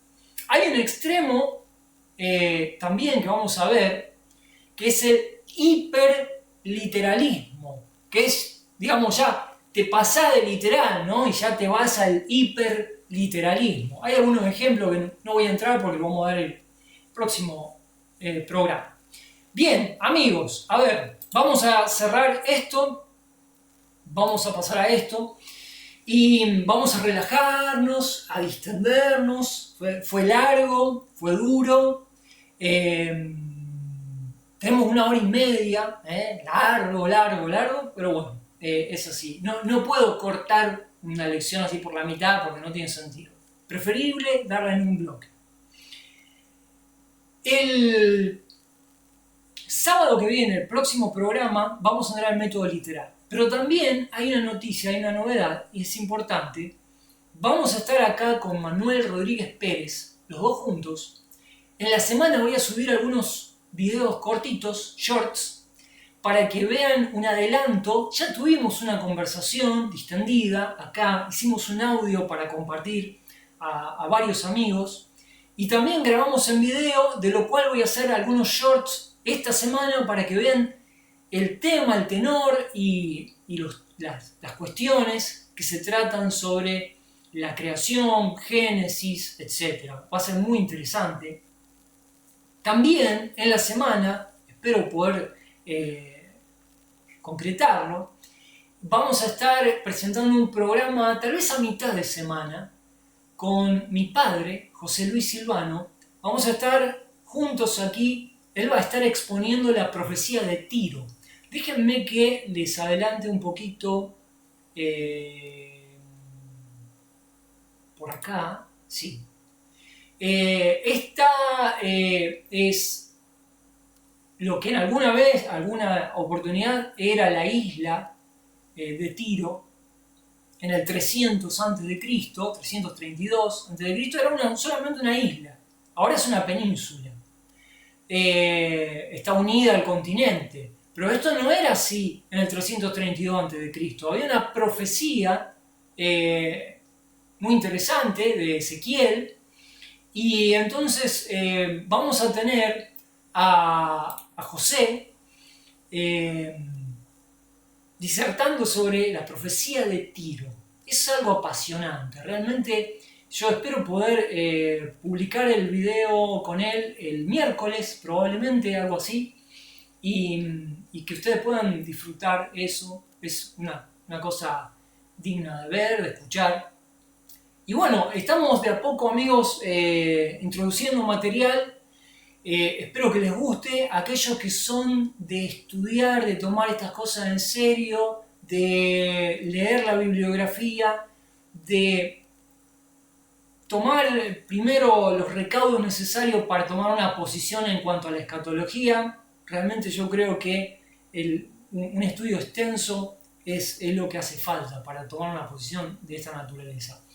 Hay un extremo también que vamos a ver, que es el hiperliteralismo, que es, digamos, ya te pasás de literal, ¿no? Y ya te vas al hiperliteralismo. Hay algunos ejemplos que no voy a entrar porque lo vamos a ver el próximo programa. Bien, amigos, a ver, vamos a cerrar esto, vamos a pasar a esto. Y vamos a relajarnos, a distendernos. Fue largo, fue duro. Tenemos 1 hora y media, largo, pero bueno, es así. No puedo cortar una lección así por la mitad porque no tiene sentido. Preferible darla en un bloque. El sábado que viene, el próximo programa, vamos a tener el método literal. Pero también hay una noticia, hay una novedad, y es importante. Vamos a estar acá con Manuel Rodríguez Pérez, los dos juntos. En la semana voy a subir algunos videos cortitos, shorts, para que vean un adelanto. Ya tuvimos una conversación distendida acá, hicimos un audio para compartir a varios amigos. Y también grabamos en video, de lo cual voy a hacer algunos shorts esta semana para que vean el tema, el tenor y las cuestiones que se tratan sobre la creación, génesis, etc. Va a ser muy interesante. También en la semana, espero poder concretarlo, vamos a estar presentando un programa, tal vez a mitad de semana, con mi padre, José Luis Silvano. Vamos a estar juntos aquí. Él va a estar exponiendo la profecía de Tiro. Déjenme que les adelante un poquito por acá. Sí. Esta es lo que en alguna oportunidad, era la isla de Tiro. En el 300 a.C., 332 a.C., era solamente una isla. Ahora es una península. Está unida al continente. Pero esto no era así en el 332 a.C. Había una profecía muy interesante de Ezequiel. Y entonces vamos a tener a José disertando sobre la profecía de Tiro. Es algo apasionante, realmente. Yo espero poder publicar el video con él el miércoles, probablemente, algo así, y que ustedes puedan disfrutar eso. Es una cosa digna de ver, de escuchar. Y bueno, estamos de a poco, amigos, introduciendo material. Espero que les guste. Aquellos que son de estudiar, de tomar estas cosas en serio, de leer la bibliografía, de tomar primero los recaudos necesarios para tomar una posición en cuanto a la escatología. Realmente yo creo que un estudio extenso es lo que hace falta para tomar una posición de esta naturaleza.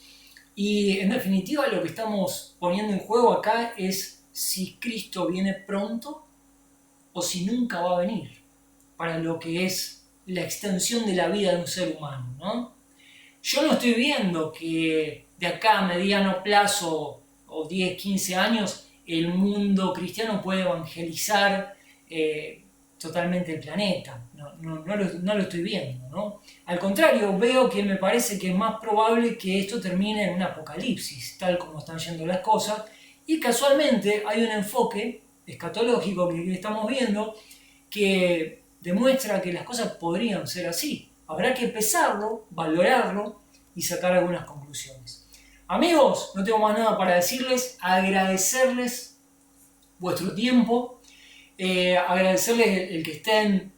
Y en definitiva lo que estamos poniendo en juego acá es si Cristo viene pronto o si nunca va a venir, para lo que es la extensión de la vida de un ser humano, ¿no? Yo no estoy viendo que de acá a mediano plazo, o 10, 15 años, el mundo cristiano puede evangelizar totalmente el planeta. No lo estoy viendo, ¿no? Al contrario, veo que me parece que es más probable que esto termine en un apocalipsis, tal como están yendo las cosas, y casualmente hay un enfoque escatológico que estamos viendo que demuestra que las cosas podrían ser así. Habrá que pesarlo, valorarlo y sacar algunas conclusiones. Amigos, no tengo más nada para decirles, agradecerles vuestro tiempo, agradecerles el que estén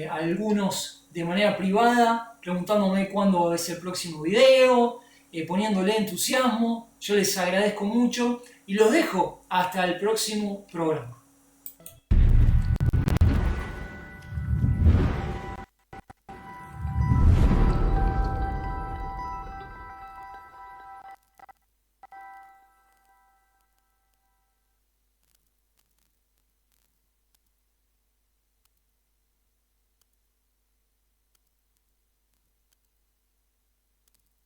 algunos de manera privada, preguntándome cuándo es el próximo video, poniéndole entusiasmo. Yo les agradezco mucho y los dejo hasta el próximo programa.